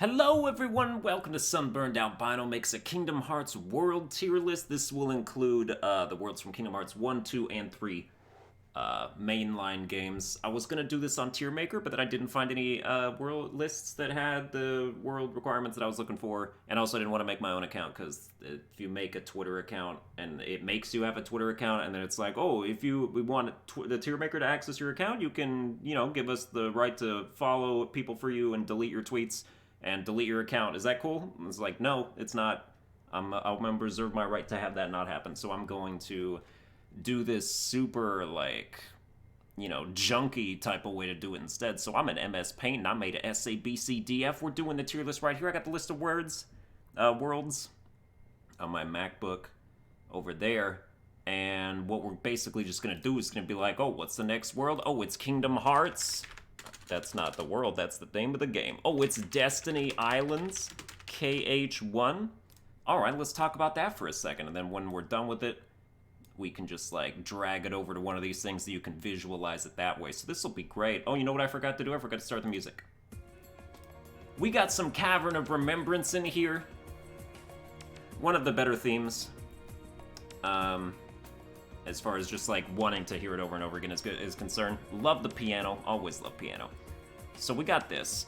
Hello everyone, welcome to Sunburned. Albino makes a Kingdom Hearts world tier list. This will include the worlds from Kingdom Hearts 1, 2, and 3 mainline games. I was going to do this on Tier Maker, but then I didn't find any world lists that had the world requirements that I was looking for, and also I didn't want to make my own account, because if you make a Twitter account, and it makes you have a Twitter account, and then it's like, oh, if we want the Tier Maker to access your account, you can, give us the right to follow people for you and delete your tweets and delete your account. Is that cool? It's like, no, it's not. I'm gonna reserve my right to have that not happen. So I'm going to do this super, junky type of way to do it instead. So I'm an MS Paint, and I made a SABCDF. We're doing the tier list right here. I got the list of worlds on my MacBook over there. And what we're basically just gonna do is gonna be like, oh, what's the next world? Oh, it's Kingdom Hearts. That's not the world, that's the name of the game. Oh, it's Destiny Islands, KH1. Alright, let's talk about that for a second, and then when we're done with it, we can just, drag it over to one of these things that you can visualize it that way. So this will be great. Oh, you know what I forgot to do? I forgot to start the music. We got some Cavern of Remembrance in here. One of the better themes. As far as just, wanting to hear it over and over again is concerned. Love the piano. Always love piano. So we got this.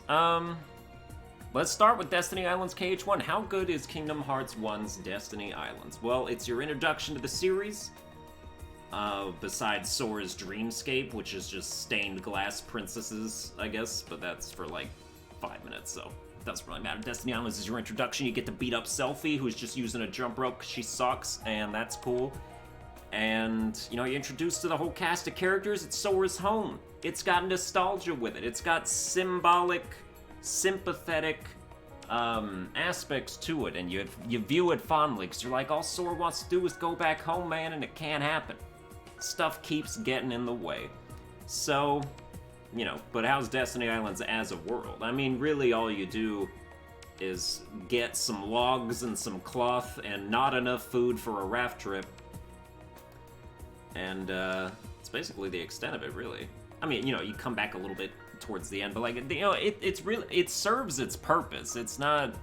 Let's start with Destiny Islands KH1. How good is Kingdom Hearts 1's Destiny Islands? Well, it's your introduction to the series. Besides Sora's Dreamscape, which is just stained glass princesses, I guess. But that's for, 5 minutes, so it doesn't really matter. Destiny Islands is your introduction. You get to beat up Selphie, who's just using a jump rope because she sucks, and that's cool. And, you're introduced to the whole cast of characters. It's Sora's home. It's got nostalgia with it. It's got symbolic, sympathetic aspects to it. And you view it fondly, because you're like, all Sora wants to do is go back home, man, and it can't happen. Stuff keeps getting in the way. So, but how's Destiny Islands as a world? I mean, really all you do is get some logs and some cloth and not enough food for a raft trip. And it's basically the extent of it, really. I mean, you come back a little bit towards the end, but it serves its purpose. It's not,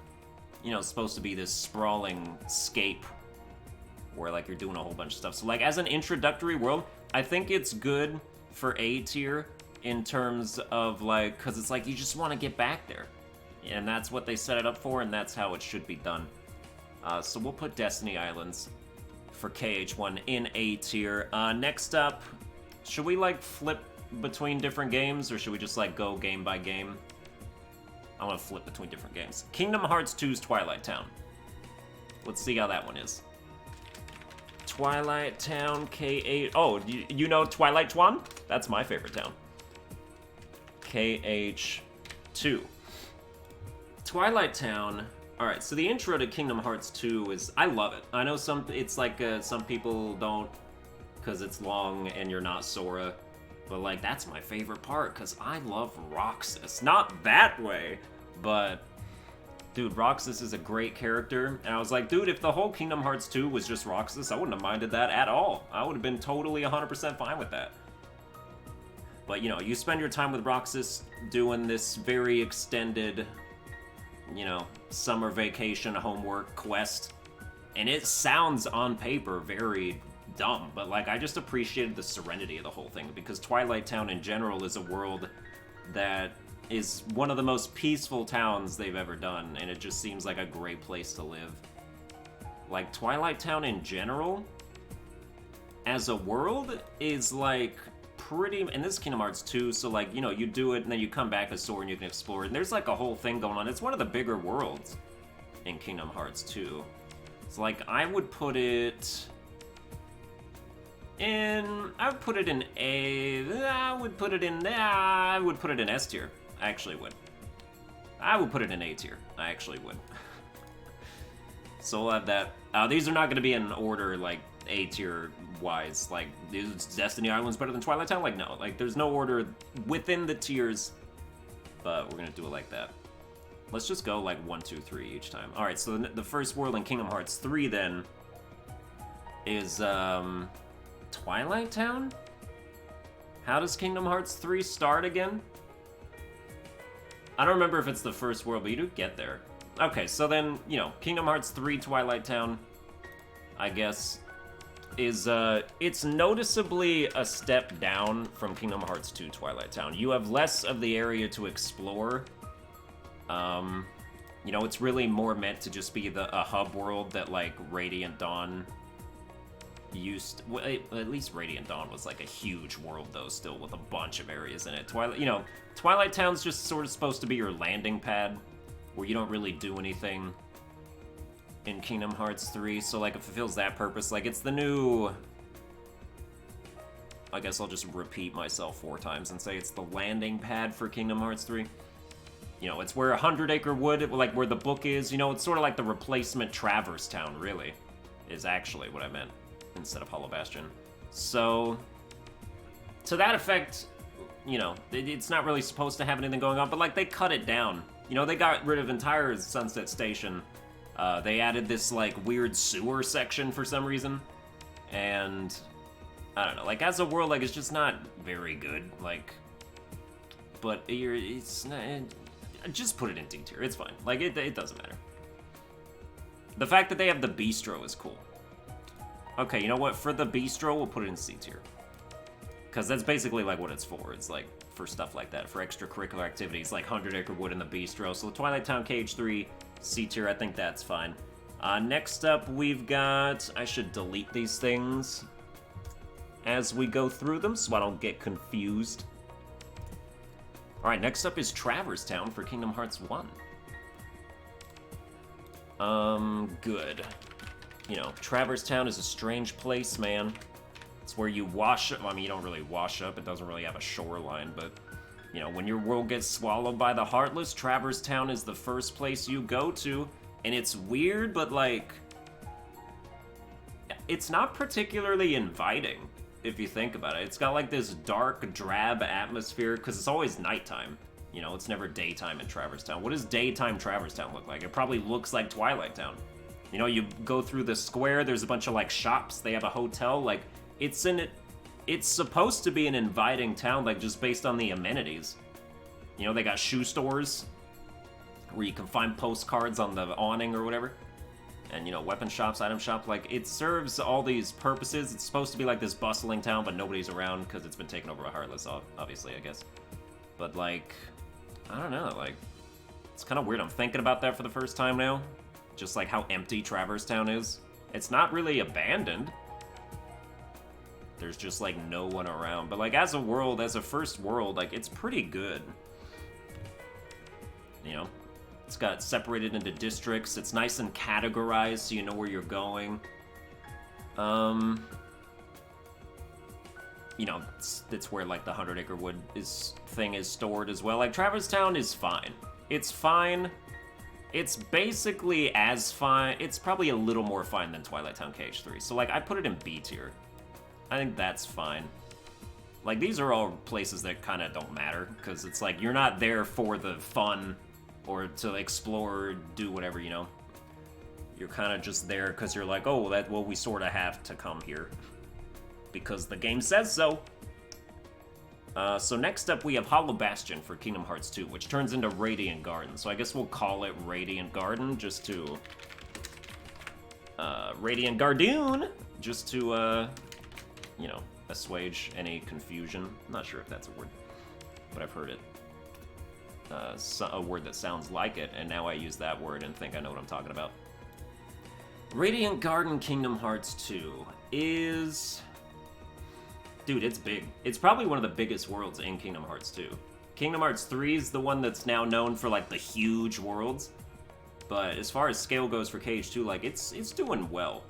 supposed to be this sprawling scape where you're doing a whole bunch of stuff. So as an introductory world, I think it's good for A tier in terms of because it's you just want to get back there, and that's what they set it up for, and that's how it should be done. So we'll put Destiny Islands for KH1 in A tier. Next up, should we flip between different games, or should we just go game by game? I want to flip between different games. Kingdom Hearts 2's Twilight Town. Let's see how that one is. Twilight Town KH... Oh, you know Twilight Town? That's my favorite town. KH2. Twilight Town... Alright, so the intro to Kingdom Hearts 2 is... I love it. I know some people don't, because it's long and you're not Sora. But, that's my favorite part, because I love Roxas. Not that way, but... Dude, Roxas is a great character. And I was like, dude, if the whole Kingdom Hearts 2 was just Roxas, I wouldn't have minded that at all. I would have been totally 100% fine with that. But, you spend your time with Roxas doing this very extended... summer vacation homework quest, and it sounds on paper very dumb, but I just appreciated the serenity of the whole thing, because Twilight Town in general is a world that is one of the most peaceful towns they've ever done, and it just seems like a great place to live. Twilight Town in general as a world is pretty, and this is Kingdom Hearts 2, so you do it and then you come back as Sora and you can explore it, and there's a whole thing going on. It's one of the bigger worlds in Kingdom Hearts 2. So I would put it in, I would put it in S tier. I actually would. I would put it in A tier. I actually would. So we'll have that. These are not going to be in order A tier wise, is Destiny Islands better than Twilight Town? No, there's no order within the tiers, but we're gonna do it like that. Let's just go 1, 2, 3 each time. All right, so the first world in Kingdom Hearts 3 then is Twilight Town. How does Kingdom Hearts 3 start again? I don't remember if it's the first world, but you do get there. Okay, so then, you know, Kingdom Hearts 3 Twilight Town, I guess, is, it's noticeably a step down from Kingdom Hearts 2 Twilight Town. You have less of the area to explore. You know, it's really more meant to just be a hub world that, like, Radiant Dawn well, at least Radiant Dawn was, like, a huge world, though, still, with a bunch of areas in it. Twilight Town's just sort of supposed to be your landing pad, where you don't really do anything in Kingdom Hearts 3, so, like, it fulfills that purpose. Like, it's the new... I guess I'll just repeat myself 4 times and say it's the landing pad for Kingdom Hearts 3. You know, it's where 100 Acre Wood, like, where the book is, you know, it's sort of like the replacement Traverse Town, really, is actually what I meant, instead of Hollow Bastion. So, to that effect, you know, it's not really supposed to have anything going on, but, like, they cut it down. You know, they got rid of entire Sunset Station. They added this, like, weird sewer section for some reason, and I don't know, like, as a world, like, it's just not very good, like, but it's not... Just put it in D tier, it's fine. Like, it doesn't matter. The fact that they have the bistro is cool. Okay, you know what? For the bistro, we'll put it in C tier. Because that's basically, like, what it's for. It's, like, for stuff like that. For extracurricular activities, like 100 Acre Wood and the bistro. So, Twilight Town KH3, C tier, I think that's fine. Next up, we've got... I should delete these things as we go through them so I don't get confused. Alright, next up is Traverse Town for Kingdom Hearts 1. Good. You know, Traverse Town is a strange place, man. It's where you wash up. I mean, you don't really wash up. It doesn't really have a shoreline, but, you know, when your world gets swallowed by the Heartless, Traverse Town is the first place you go to. And it's weird, but, like, it's not particularly inviting, if you think about it. It's got, like, this dark, drab atmosphere, because it's always nighttime. You know, it's never daytime in Traverse Town. What does daytime Traverse Town look like? It probably looks like Twilight Town. You know, you go through the square, there's a bunch of, like, shops, they have a hotel, like, it's supposed to be an inviting town, like, just based on the amenities. You know, they got shoe stores, where you can find postcards on the awning or whatever. And, you know, weapon shops, item shop, like, it serves all these purposes. It's supposed to be like this bustling town, but nobody's around because it's been taken over by Heartless, obviously, I guess. But, like, I don't know, like, it's kind of weird. I'm thinking about that for the first time now. Just, like, how empty Traverse Town is. It's not really abandoned. There's just, like, no one around. But, like, as a world, as a first world, like, it's pretty good. You know? It's got separated into districts. It's nice and categorized so you know where you're going. You know, it's where, like, the 100 Acre Wood thing is stored as well. Like, Traverse Town is fine. It's fine. It's basically as fine. It's probably a little more fine than Twilight Town KH3. So, like, I put it in B tier. I think that's fine. Like, these are all places that kind of don't matter, because it's like, you're not there for the fun or to explore or do whatever, you know. You're kind of just there because you're like, oh, well, we sort of have to come here because the game says so. So next up, we have Hollow Bastion for Kingdom Hearts 2, which turns into Radiant Garden. So I guess we'll call it Radiant Garden just to... Radiant Gardoon! Just to, you know, assuage any confusion. I'm not sure if that's a word, but I've heard it. A word that sounds like it, and now I use that word and think I know what I'm talking about. Radiant Garden Kingdom Hearts 2 is... Dude, it's big. It's probably one of the biggest worlds in Kingdom Hearts 2. Kingdom Hearts 3 is the one that's now known for, like, the huge worlds. But as far as scale goes for KH2, like, it's doing well.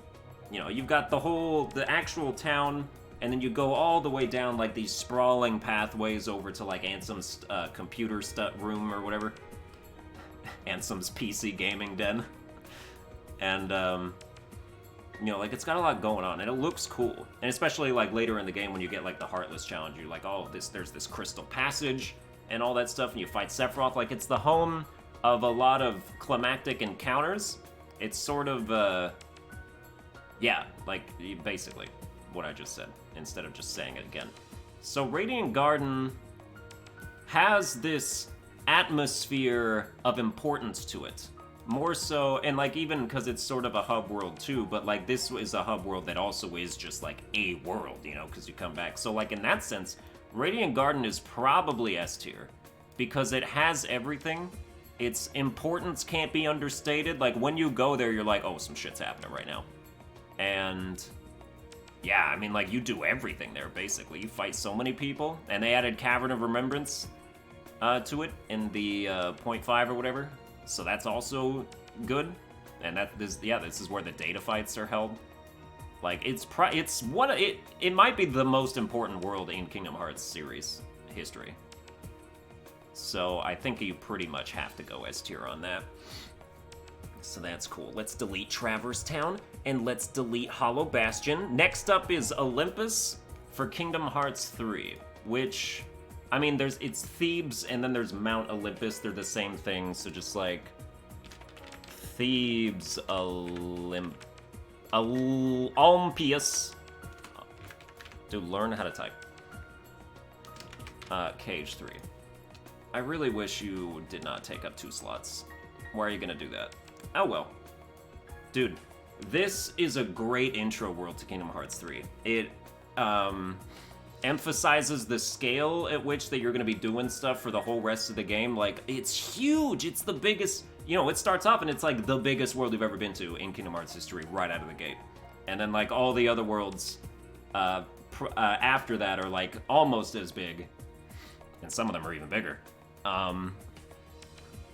You know, you've got the actual town, and then you go all the way down, like, these sprawling pathways over to, like, Ansem's computer room or whatever. Ansem's PC gaming den. And, you know, like, it's got a lot going on, and it looks cool. And especially, like, later in the game when you get, like, the Heartless challenge, you're like, oh, there's this crystal passage and all that stuff, and you fight Sephiroth. Like, it's the home of a lot of climactic encounters. It's sort of, yeah, like, basically what I just said, instead of just saying it again. So Radiant Garden has this atmosphere of importance to it. More so, and like even because it's sort of a hub world too, but like this is a hub world that also is just like a world, you know, because you come back. So like in that sense, Radiant Garden is probably S tier because it has everything. Its importance can't be understated. Like when you go there, you're like, oh, some shit's happening right now. And yeah, I mean, like you do everything there basically. You fight so many people, and they added Cavern of Remembrance to it in the 0.5 or whatever. So that's also good, and this is where the data fights are held. Like it might be the most important world in Kingdom Hearts series history. So I think you pretty much have to go S tier on that. So that's cool. Let's delete Traverse Town and let's delete Hollow Bastion. Next up is Olympus for Kingdom Hearts 3, which, I mean, it's Thebes and then there's Mount Olympus. They're the same thing, so just like Thebes, Olympus. Dude, learn how to type. KH3. I really wish you did not take up 2 slots. Why are you gonna do that? Oh well. Dude, this is a great intro world to Kingdom Hearts 3. It, emphasizes the scale at which that you're gonna be doing stuff for the whole rest of the game. Like, it's huge! It's the biggest, you know, it starts off and it's like the biggest world you've ever been to in Kingdom Hearts history right out of the gate. And then like all the other worlds after that are like almost as big. And some of them are even bigger.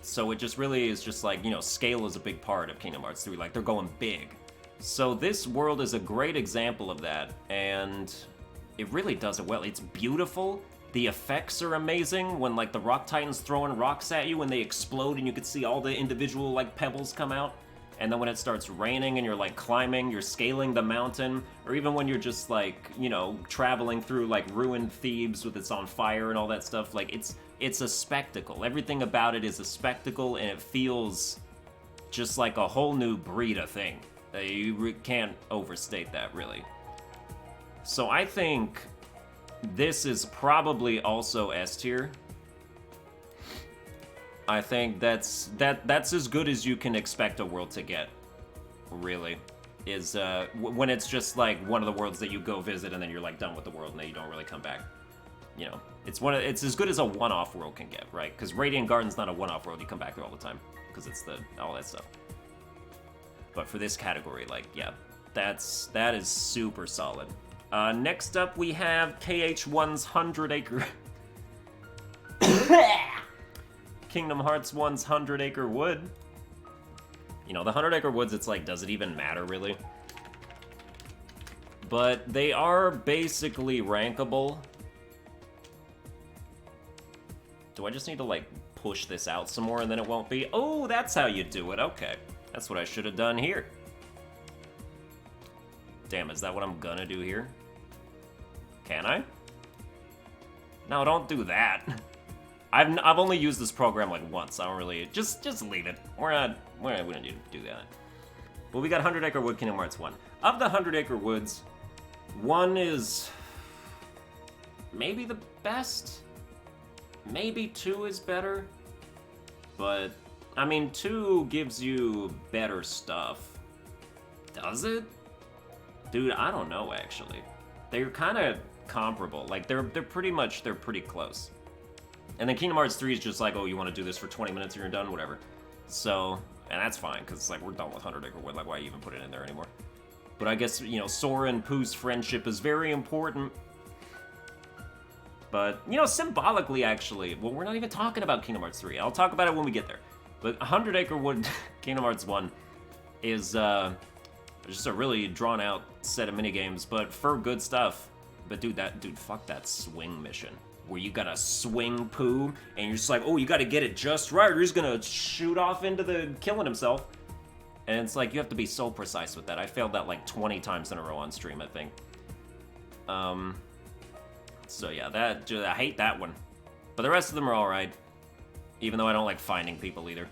So it just really is just like, you know, scale is a big part of Kingdom Hearts 3. Like, they're going big. So this world is a great example of that, and it really does it well. It's beautiful. The effects are amazing when, like, the Rock Titans throwing rocks at you and they explode and you can see all the individual, like, pebbles come out. And then when it starts raining and you're, like, climbing, you're scaling the mountain, or even when you're just, like, you know, traveling through, like, ruined Thebes with it's on fire and all that stuff, like, it's a spectacle. Everything about it is a spectacle, and it feels just like a whole new breed of thing. You can't overstate that, really. So I think this is probably also S tier. I think that's as good as you can expect a world to get, really, is when it's just like one of the worlds that you go visit and then you're like done with the world and then you don't really come back. You know, it's as good as a one-off world can get, right? Because Radiant Garden's not a one-off world, you come back there all the time, because it's all that stuff. But for this category, like, yeah, that is super solid. Next up we have KH1's 100 Acre... Kingdom Hearts 1's 100 Acre Wood. You know, the 100 Acre Woods, it's like, does it even matter, really? But they are basically rankable. Do I just need to, like, push this out some more and then it won't be? Oh, that's how you do it. Okay. That's what I should have done here. Damn, is that what I'm gonna do here? Can I? No, don't do that. I've only used this program like once. I don't really just leave it. We don't need to do that. But we got 100 Acre Wood, Kingdom Hearts 1. Of the 100 Acre Woods, 1 is maybe the best. Maybe 2 is better. But I mean, 2 gives you better stuff. Does it? Dude, I don't know actually. They're kind of comparable. Like they're pretty close. And then Kingdom Hearts 3 is just like, oh, you want to do this for 20 minutes and you're done, whatever. So, and that's fine, because it's like, we're done with 100 Acre Wood, like, why even put it in there anymore? But I guess, you know, Sora and Pooh's friendship is very important. But, you know, symbolically, actually, well, we're not even talking about Kingdom Hearts 3. I'll talk about it when we get there. But 100 Acre Wood, Kingdom Hearts 1, is just a really drawn-out set of minigames, but for good stuff. But, dude, fuck that swing mission. Where you gotta swing Pooh, and you're just like, oh, you gotta get it just right, or he's gonna shoot off into the killing himself. And it's like, you have to be so precise with that. I failed that like 20 times in a row on stream, I think. So yeah, I hate that one. But the rest of them are alright. Even though I don't like finding people either.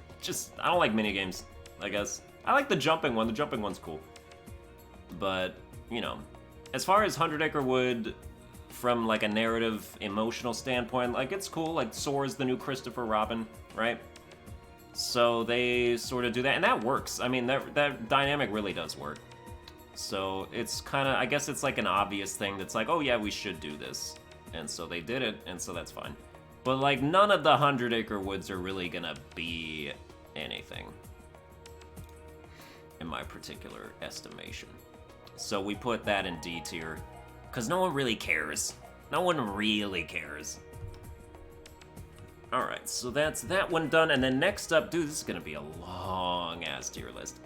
I don't like minigames, I guess. I like the jumping one. The jumping one's cool. But, you know, as far as 100 Acre Wood from like a narrative, emotional standpoint. Like, it's cool. Like, Sora's the new Christopher Robin, right? So they sort of do that, and that works. I mean, that dynamic really does work. So it's kind of, I guess it's like an obvious thing that's like, oh yeah, we should do this. And so they did it, and so that's fine. But like, none of the 100 Acre Woods are really gonna be anything, in my particular estimation. So we put that in D tier, because no one really cares. No one really cares. Alright, so that's that one done, and then next up, dude, this is gonna be a long-ass tier list.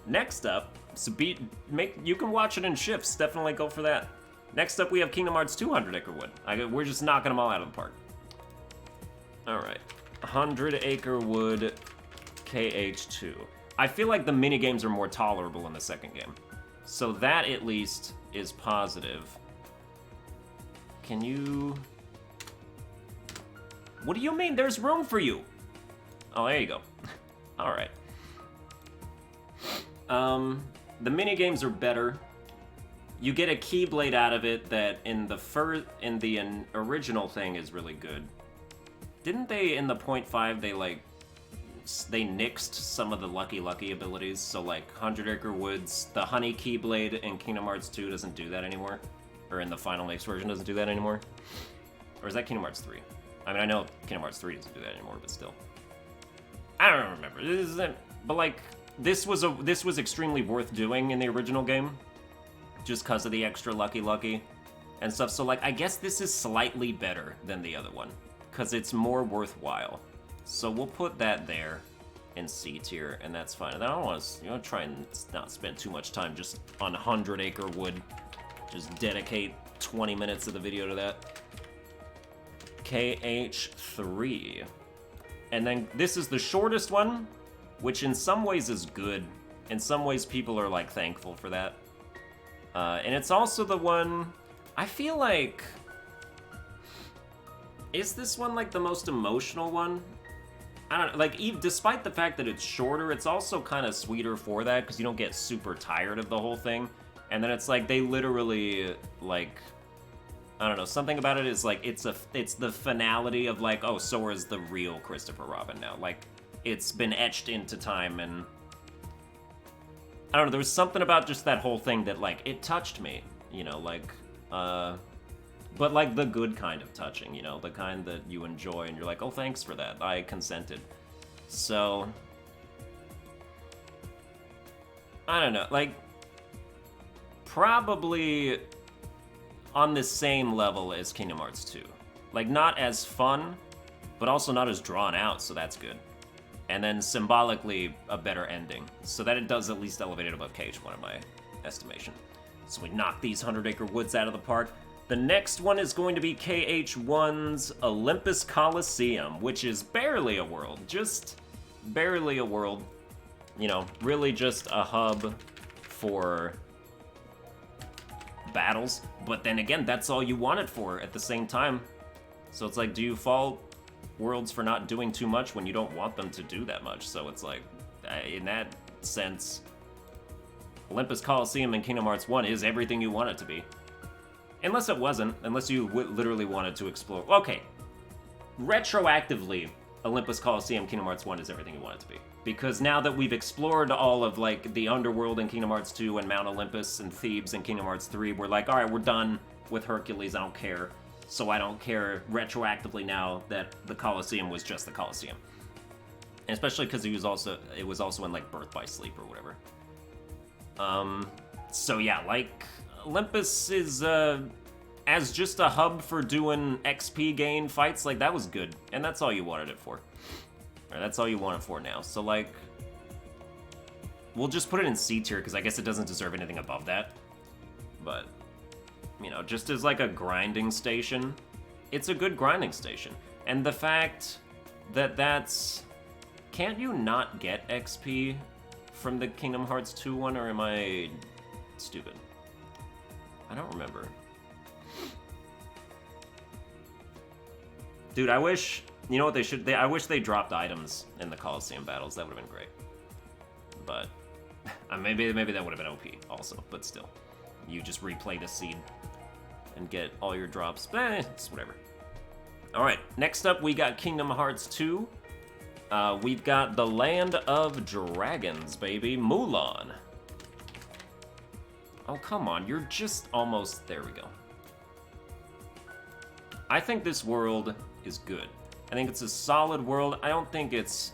Next up, so you can watch it in shifts, definitely go for that. Next up, we have Kingdom Hearts 200 Acre Wood. We're just knocking them all out of the park. Alright, 100 Acre Wood, KH2. I feel like the minigames are more tolerable in the second game. So that, at least, is positive. Can you... What do you mean? There's room for you! Oh, there you go. Alright. The minigames are better. You get a Keyblade out of it that in the original thing is really good. Didn't they, in the 0.5, they nixed some of the Lucky abilities? So, like, 100 Acre Woods, the Honey Keyblade in Kingdom Hearts 2 doesn't do that anymore? Or in the Final Mix version doesn't do that anymore? Or is that Kingdom Hearts 3? I mean, I know Kingdom Hearts 3 doesn't do that anymore, but still. I don't remember. But, like, this was extremely worth doing in the original game. Just because of the extra Lucky and stuff. So, like, I guess this is slightly better than the other one. Because it's more worthwhile. So we'll put that there in C tier, and that's fine. And then I don't want to, try and not spend too much time just on 100 Acre Wood. Just dedicate 20 minutes of the video to that. KH3. And then this is the shortest one, which in some ways is good. In some ways people are, like, thankful for that. And it's also the one, I feel like... Is this one, like, the most emotional one? I don't know, like, despite the fact that it's shorter, it's also kind of sweeter for that, because you don't get super tired of the whole thing. And then it's like, they literally, like, I don't know, something about it is like, it's the finality of like, oh, Sora's the real Christopher Robin now. Like, it's been etched into time, and I don't know, there was something about just that whole thing that, like, it touched me, like, but, like, the good kind of touching, the kind that you enjoy, and you're like, oh, thanks for that, I consented. So, I don't know, like, probably on the same level as Kingdom Hearts 2. Like, not as fun, but also not as drawn out, so that's good. And then symbolically, a better ending, so that it does at least elevate it above KH1 in my estimation. So we knock these 100 Acre Woods out of the park. The next one is going to be KH1's Olympus Coliseum, which is barely a world, just barely a world. Really just a hub for battles, but then again, that's all you want it for at the same time. So it's like, do you fault Worlds for not doing too much when you don't want them to do that much? So it's like, in that sense, Olympus Coliseum in Kingdom Hearts 1 is everything you want it to be. Unless it wasn't, unless you literally wanted to explore. Okay, retroactively, Olympus Coliseum Kingdom Hearts 1 is everything you want it to be. Because now that we've explored all of, like, the underworld in Kingdom Hearts 2 and Mount Olympus and Thebes in Kingdom Hearts 3, we're like, alright, we're done with Hercules, I don't care. So I don't care retroactively now that the Coliseum was just the Coliseum. And especially because it was also in, like, Birth by Sleep or whatever. So yeah, like, Olympus is, as just a hub for doing XP gain fights, like, that was good. And that's all you wanted it for. Or that's all you want it for now. So, like, we'll just put it in C tier, because I guess it doesn't deserve anything above that. But, just as, like, a grinding station, it's a good grinding station. And the fact that that's... Can't you not get XP from the Kingdom Hearts 2 one, or am I stupid? I don't remember. Dude, I wish... You know what they should... I wish they dropped items in the Coliseum battles. That would have been great. But... maybe that would have been OP also, but still. You just replay the scene and get all your drops. It's whatever. Alright, next up we got Kingdom Hearts 2. We've got the Land of Dragons, baby. Mulan. Oh, come on, you're just almost... There we go. I think this world is good. I think it's a solid world. I don't think it's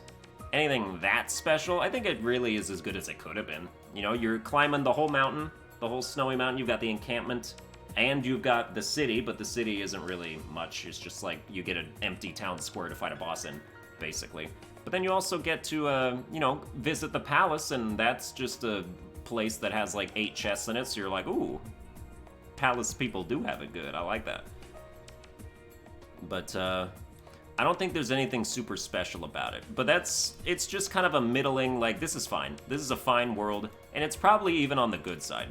anything that special. I think it really is as good as it could have been. You know, you're climbing the whole mountain, the whole snowy mountain. You've got the encampment, and you've got the city, but the city isn't really much. It's just like you get an empty town square to fight a boss in, basically. But then you also get to, you know, visit the palace, and that's just a place that has like 8 chests in it, so you're like, ooh, palace people do have it good. I like that. But, I don't think there's anything super special about it. But it's just kind of a middling, like, this is fine. This is a fine world, and it's probably even on the good side.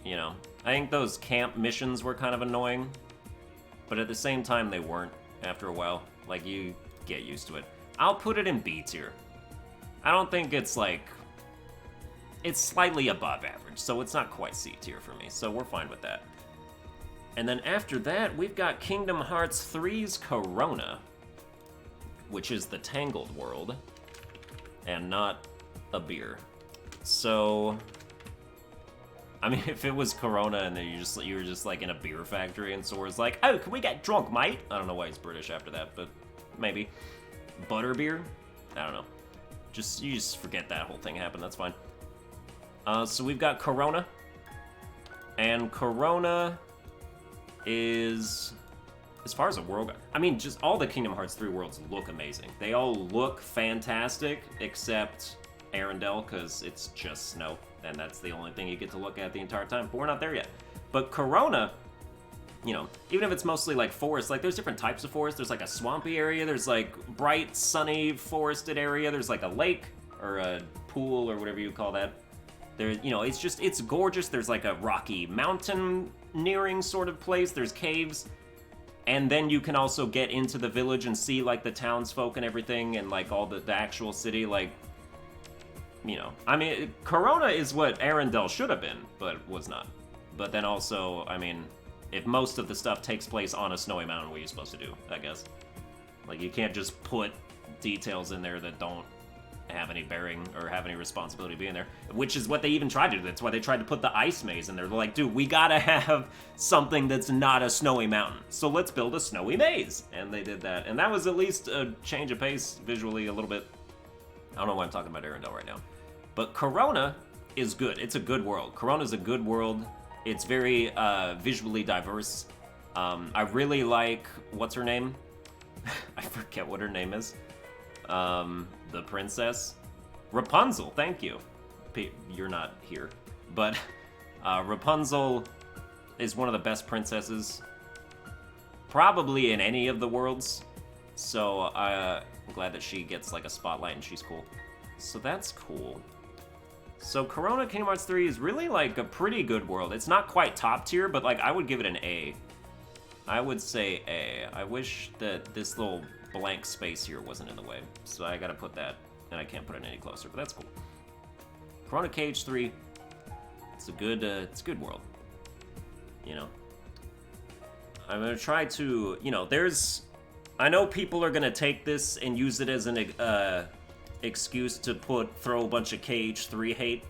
You know, I think those camp missions were kind of annoying, but at the same time, they weren't after a while. Like, you get used to it. I'll put it in B tier. I don't think it's, like... It's slightly above average, so it's not quite C tier for me, so we're fine with that. And then after that, we've got Kingdom Hearts 3's Corona, which is the Tangled world, and not a beer. So, I mean, if it was Corona and then you were just like in a beer factory and Sora's like, oh, can we get drunk, mate? I don't know why he's British after that, but maybe. Butterbeer? I don't know. You just forget that whole thing happened, that's fine. So we've got Corona, and Corona is, as far as a world, I mean, just all the Kingdom Hearts 3 worlds look amazing. They all look fantastic, except Arendelle, because it's just snow, and that's the only thing you get to look at the entire time, but we're not there yet. But Corona, you know, even if it's mostly like forest, like there's different types of forest. There's like a swampy area, there's like bright, sunny, forested area, there's like a lake, or a pool, or whatever you call that. There, you know, it's gorgeous. There's like a rocky mountaineering sort of place. There's caves. And then you can also get into the village and see like the townsfolk and everything and like all the actual city. Like, you know, I mean, Corona is what Arendelle should have been, but was not. But then also, I mean, if most of the stuff takes place on a snowy mountain, what are you supposed to do, I guess? Like, you can't just put details in there that don't have any bearing or have any responsibility being there, which is what they even tried to do. That's why they tried to put the ice maze in there. They're like, dude, we gotta have something that's not a snowy mountain, so let's build a snowy maze. And they did that, and that was at least a change of pace visually a little bit. I don't know why I'm talking about Arendelle right now, but Corona is good. It's a good world. Corona's a good world. It's very visually diverse. I really like, what's her name? I forget what her name is. The princess? Rapunzel, thank you. You're not here. But Rapunzel is one of the best princesses probably in any of the worlds. So I'm glad that she gets like a spotlight and she's cool. So that's cool. So Corona Kingdom Hearts 3 is really like a pretty good world. It's not quite top tier, but like I would give it an A. I would say A. I wish that this little blank space here wasn't in the way, so I gotta put that, and I can't put it any closer, but that's cool. Corona KH3, it's a good world, you know. I'm gonna try to, you know, I know people are gonna take this and use it as an excuse to throw a bunch of KH3 hate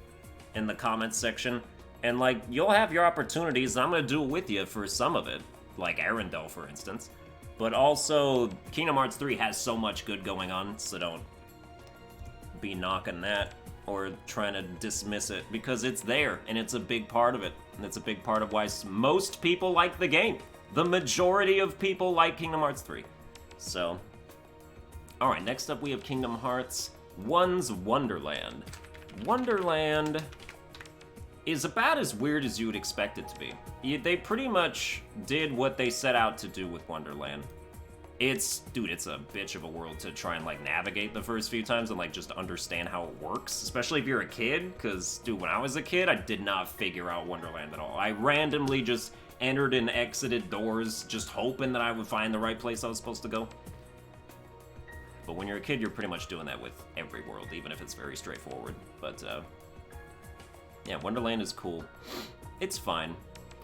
in the comments section, and like, you'll have your opportunities, and I'm gonna do it with you for some of it, like Arendelle, for instance. But also, Kingdom Hearts 3 has so much good going on, so don't be knocking that or trying to dismiss it, because it's there, and it's a big part of it. And it's a big part of why most people like the game. The majority of people like Kingdom Hearts 3. So, alright, next up we have Kingdom Hearts 1's Wonderland. Wonderland is about as weird as you would expect it to be. They pretty much did what they set out to do with Wonderland. Dude, it's a bitch of a world to try and like navigate the first few times and like just understand how it works, especially if you're a kid, because dude, when I was a kid, I did not figure out Wonderland at all. I randomly just entered and exited doors, just hoping that I would find the right place I was supposed to go. But when you're a kid, you're pretty much doing that with every world, even if it's very straightforward. But yeah, Wonderland is cool. It's fine.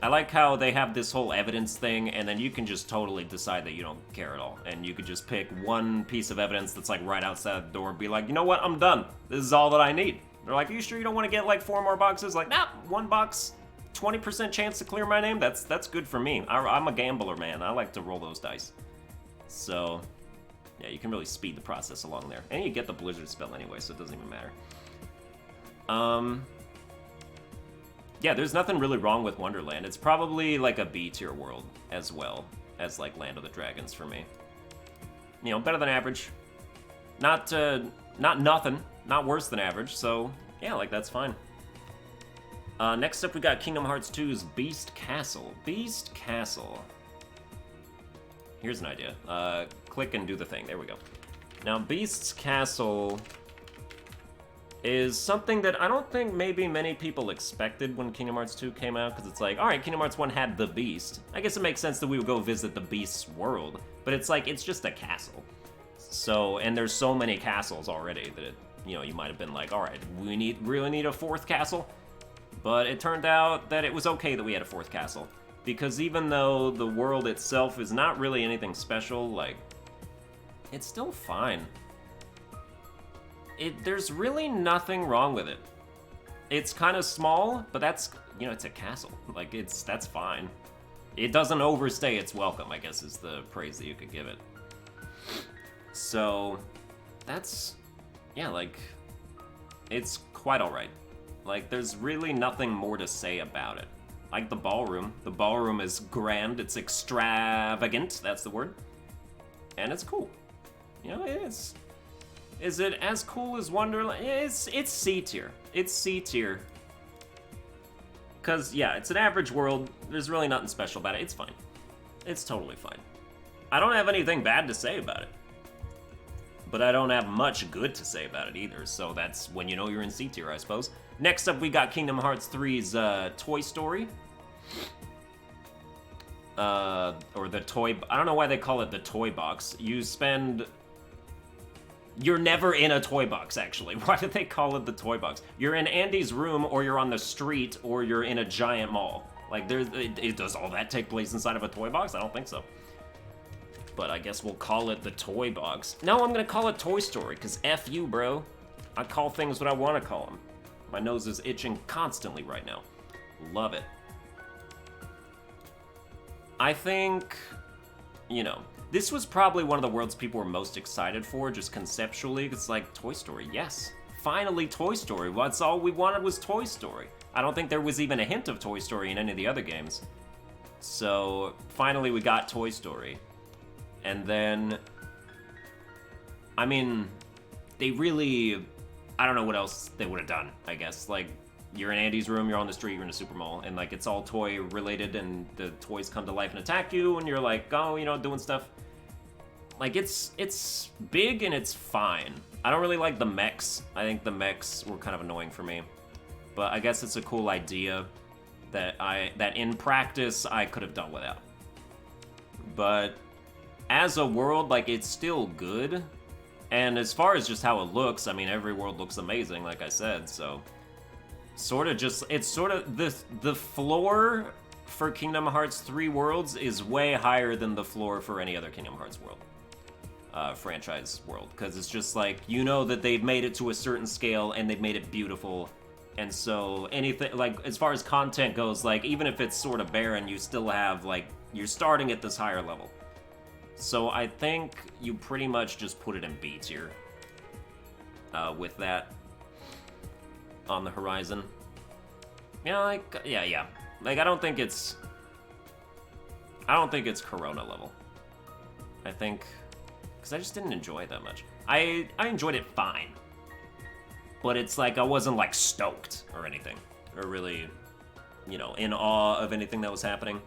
I like how they have this whole evidence thing, and then you can just totally decide that you don't care at all. And you could just pick one piece of evidence that's like right outside the door and be like, you know what, I'm done. This is all that I need. They're like, are you sure you don't want to get like 4 more boxes? Like, nah, 1 box, 20% chance to clear my name? That's good for me. I'm a gambler, man. I like to roll those dice. So, yeah, you can really speed the process along there. And you get the Blizzard spell anyway, so it doesn't even matter. Yeah, there's nothing really wrong with Wonderland. It's probably like a B-tier world as well as like Land of the Dragons for me. You know, better than average. Not nothing. Not worse than average, so yeah, like that's fine. Next up we got Kingdom Hearts 2's Beast Castle. Beast Castle. Here's an idea. Click and do the thing. There we go. Now, Beast's Castle is something that I don't think maybe many people expected when Kingdom Hearts 2 came out, because it's like, alright, Kingdom Hearts 1 had the Beast. I guess it makes sense that we would go visit the Beast's world, but it's like, it's just a castle. So, and there's so many castles already that, you know, you might have been like, alright, we really need a 4th castle? But it turned out that it was okay that we had a 4th castle. Because even though the world itself is not really anything special, like, it's still fine. There's really nothing wrong with it. It's kind of small, but that's, you know, it's a castle. Like, that's fine. It doesn't overstay its welcome, I guess is the praise that you could give it. So, that's, yeah, like, it's quite alright. Like, there's really nothing more to say about it. Like the ballroom. The ballroom is grand, it's extravagant, that's the word. And it's cool. You know, is it as cool as Wonderland? It's C tier. It's C tier. Cause yeah, it's an average world. There's really nothing special about it. It's fine. It's totally fine. I don't have anything bad to say about it. But I don't have much good to say about it either, so that's when you know you're in C tier, I suppose. Next up, we got Kingdom Hearts 3's Toy Story. Or the toy... I don't know why they call it the toy box. You're never in a toy box, actually. Why did they call it the toy box? You're in Andy's room, or you're on the street, or you're in a giant mall. Like, does all that take place inside of a toy box? I don't think so. But I guess we'll call it the toy box. No, I'm gonna call it Toy Story, because F you, bro. I call things what I want to call them. My nose is itching constantly right now. Love it. I think, you know, this was probably one of the worlds people were most excited for, just conceptually. It's like, Toy Story, yes. Finally, Toy Story. That's all we wanted was Toy Story. I don't think there was even a hint of Toy Story in any of the other games. So, finally we got Toy Story. And then, I mean, they really, I don't know what else they would have done, I guess. Like, you're in Andy's room, you're on the street, you're in a super mall, and like, it's all toy related, and the toys come to life and attack you, and you're like, oh, you know, doing stuff. Like, it's big and it's fine. I don't really like the mechs. I think the mechs were kind of annoying for me. But I guess it's a cool idea that in practice I could have done without. But as a world, like, it's still good. And as far as just how it looks, I mean, every world looks amazing, like I said, so it's sort of the floor for Kingdom Hearts 3 worlds is way higher than the floor for any other Kingdom Hearts world, franchise world, because it's just like, you know that they've made it to a certain scale and they've made it beautiful, and so anything, like, as far as content goes, like, even if it's sort of barren, you still have, like, you're starting at this higher level. So I think you pretty much just put it in B tier with that on the horizon. Yeah, like, yeah. Like, I don't think it's Corona level. I think, because I just didn't enjoy it that much. I enjoyed it fine. But it's like, I wasn't, like, stoked or anything. Or really, you know, in awe of anything that was happening.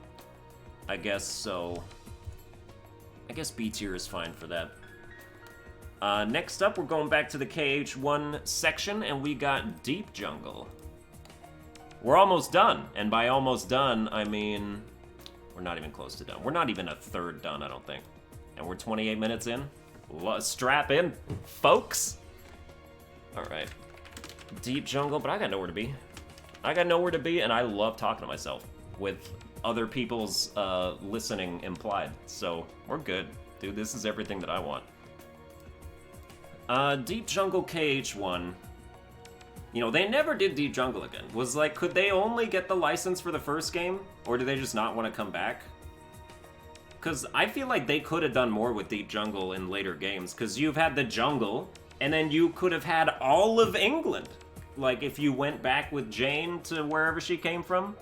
I guess, so I guess B tier is fine for that. Next up, we're going back to the KH1 section, and we got Deep Jungle. We're almost done, and by almost done, I mean, we're not even close to done. We're not even a third done, I don't think. And we're 28 minutes in. Strap in, folks. All right, Deep Jungle, but I got nowhere to be. I got nowhere to be, and I love talking to myself. with other people's listening implied. So we're good. Dude, this is everything that I want. Deep Jungle KH1. You know, they never did Deep Jungle again. Was like, could they only get the license for the first game? Or do they just not want to come back? Because I feel like they could have done more with Deep Jungle in later games. Because you've had the jungle, and then you could have had all of England. Like, if you went back with Jane to wherever she came from.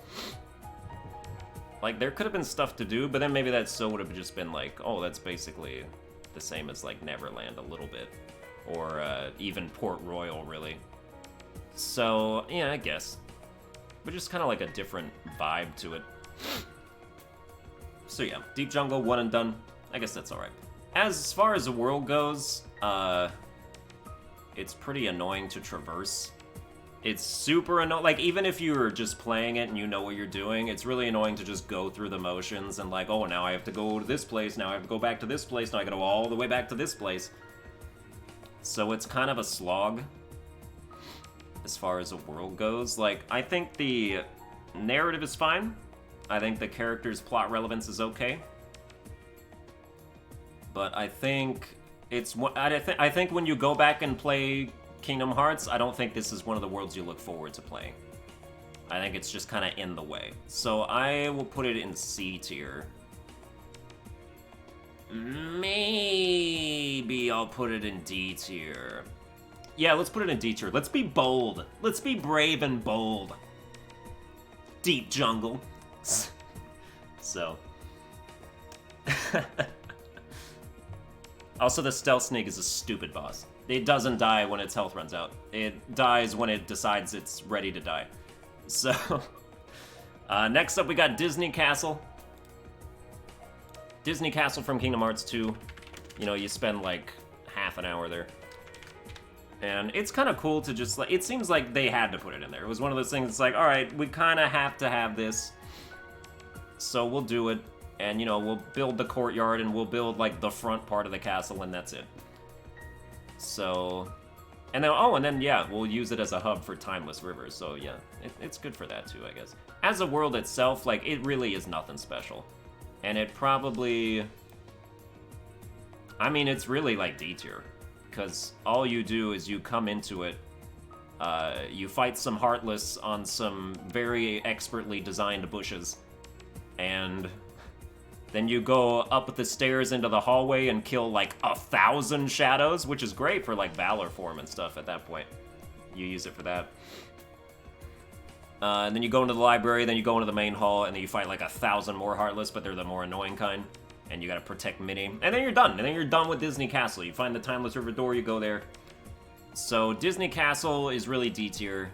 Like, there could have been stuff to do, but then maybe that still would have just been like, oh, that's basically the same as, like, Neverland a little bit. Or even Port Royal, really. So, yeah, I guess. But just kind of like a different vibe to it. So yeah, Deep Jungle, one and done. I guess that's alright. As far as the world goes, it's pretty annoying to traverse. It's super annoying. Like, even if you're just playing it and you know what you're doing, it's really annoying to just go through the motions and like, oh, now I have to go to this place, now I have to go back to this place, now I gotta go all the way back to this place. So it's kind of a slog as far as the world goes. Like, I think the narrative is fine. I think the character's plot relevance is okay. But I think it's... I think when you go back and play Kingdom Hearts, I don't think this is one of the worlds you look forward to playing. I think it's just kind of in the way. So I will put it in C tier. Maybe I'll put it in D tier. Yeah, let's put it in D tier. Let's be bold. Let's be brave and bold. Deep Jungle. So. Also, the Stealth Snake is a stupid boss. It doesn't die when its health runs out. It dies when it decides it's ready to die. So, next up we got Disney Castle. Disney Castle from Kingdom Hearts 2. You know, you spend like half an hour there. And it's kind of cool to just like, it seems like they had to put it in there. It was one of those things, it's like, alright, we kind of have to have this. So we'll do it. And, you know, we'll build the courtyard and we'll build like the front part of the castle and that's it. So, and then, oh, and then, yeah, we'll use it as a hub for Timeless Rivers. So, yeah, it's good for that too, I guess. As a world itself, like, it really is nothing special. And it probably, I mean, it's really like D tier. Because all you do is you come into it, you fight some Heartless on some very expertly designed bushes, and then you go up the stairs into the hallway and kill like 1,000 shadows, which is great for like Valor form and stuff at that point. You use it for that. And then you go into the library, then you go into the main hall, and then you fight like 1,000 more Heartless, but they're the more annoying kind. And you gotta protect Minnie. And then you're done. And then you're done with Disney Castle. You find the Timeless River door, you go there. So Disney Castle is really D tier.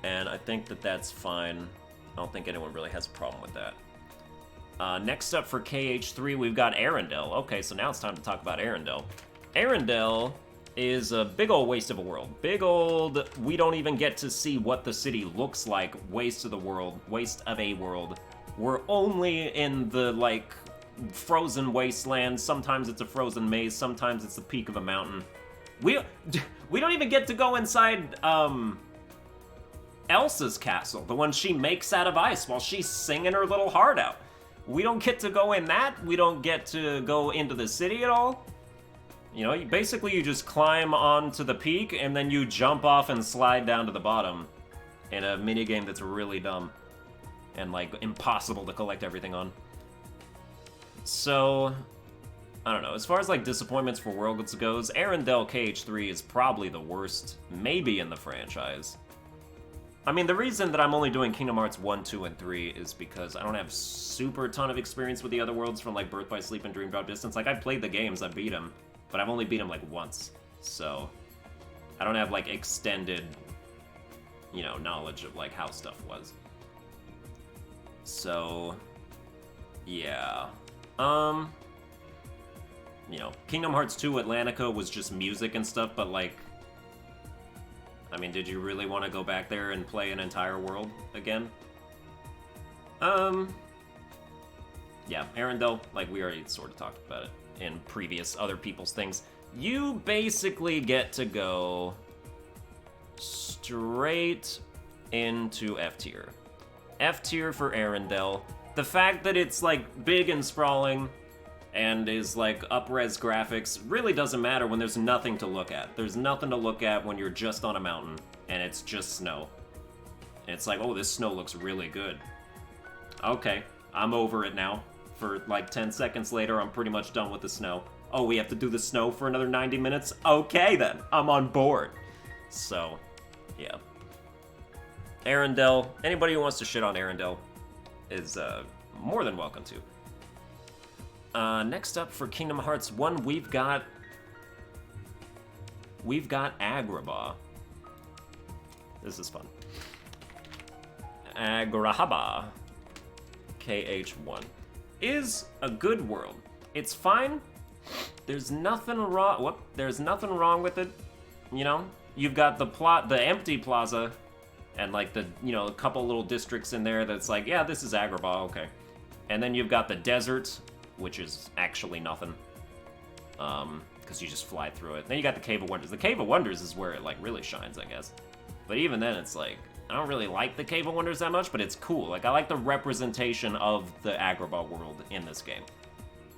And I think that that's fine. I don't think anyone really has a problem with that. Next up for KH3, we've got Arendelle. Okay, so now it's time to talk about Arendelle. Arendelle is a big old waste of a world. Big old, we don't even get to see what the city looks like. Waste of the world. Waste of a world. We're only in the, like, frozen wasteland. Sometimes it's a frozen maze. Sometimes it's the peak of a mountain. We don't even get to go inside, Elsa's castle. The one she makes out of ice while she's singing her little heart out. We don't get to go in that. We don't get to go into the city at all. You know, basically you just climb onto the peak and then you jump off and slide down to the bottom in a minigame that's really dumb and like impossible to collect everything on. So, I don't know. As far as like disappointments for worlds goes, Arendelle KH3 is probably the worst, maybe in the franchise. I mean, the reason that I'm only doing Kingdom Hearts 1, 2, and 3 is because I don't have super ton of experience with the other worlds from like Birth by Sleep and Dream Drop Distance. Like, I've played the games, I've beat them, but I've only beat them like once. So, I don't have like extended, you know, knowledge of like how stuff was. So, yeah. You know, Kingdom Hearts 2 Atlantica was just music and stuff, but like, I mean, did you really want to go back there and play an entire world again? Yeah, Arendelle, like we already sort of talked about it in previous other people's things. You basically get to go straight into F tier. F tier for Arendelle. The fact that it's like big and sprawling and is like up-res graphics really doesn't matter when there's nothing to look at. There's nothing to look at when you're just on a mountain and it's just snow. And it's like, oh, this snow looks really good. Okay, I'm over it now. For like 10 seconds later, I'm pretty much done with the snow. Oh, we have to do the snow for another 90 minutes? Okay then, I'm on board. So, yeah. Arendelle, anybody who wants to shit on Arendelle is more than welcome to. Next up for Kingdom Hearts 1, we've got Agrabah. This is fun. Agrabah KH1 is a good world. It's fine. There's nothing wrong. There's nothing wrong with it. You know, you've got the empty plaza, and like the a couple little districts in there that's like, yeah, this is Agrabah, okay. And then you've got the desert, which is actually nothing, because you just fly through it. Then you got the Cave of Wonders. The Cave of Wonders is where it like really shines, I guess. But even then, it's like, I don't really like the Cave of Wonders that much, but it's cool. Like, I like the representation of the Agrabah world in this game.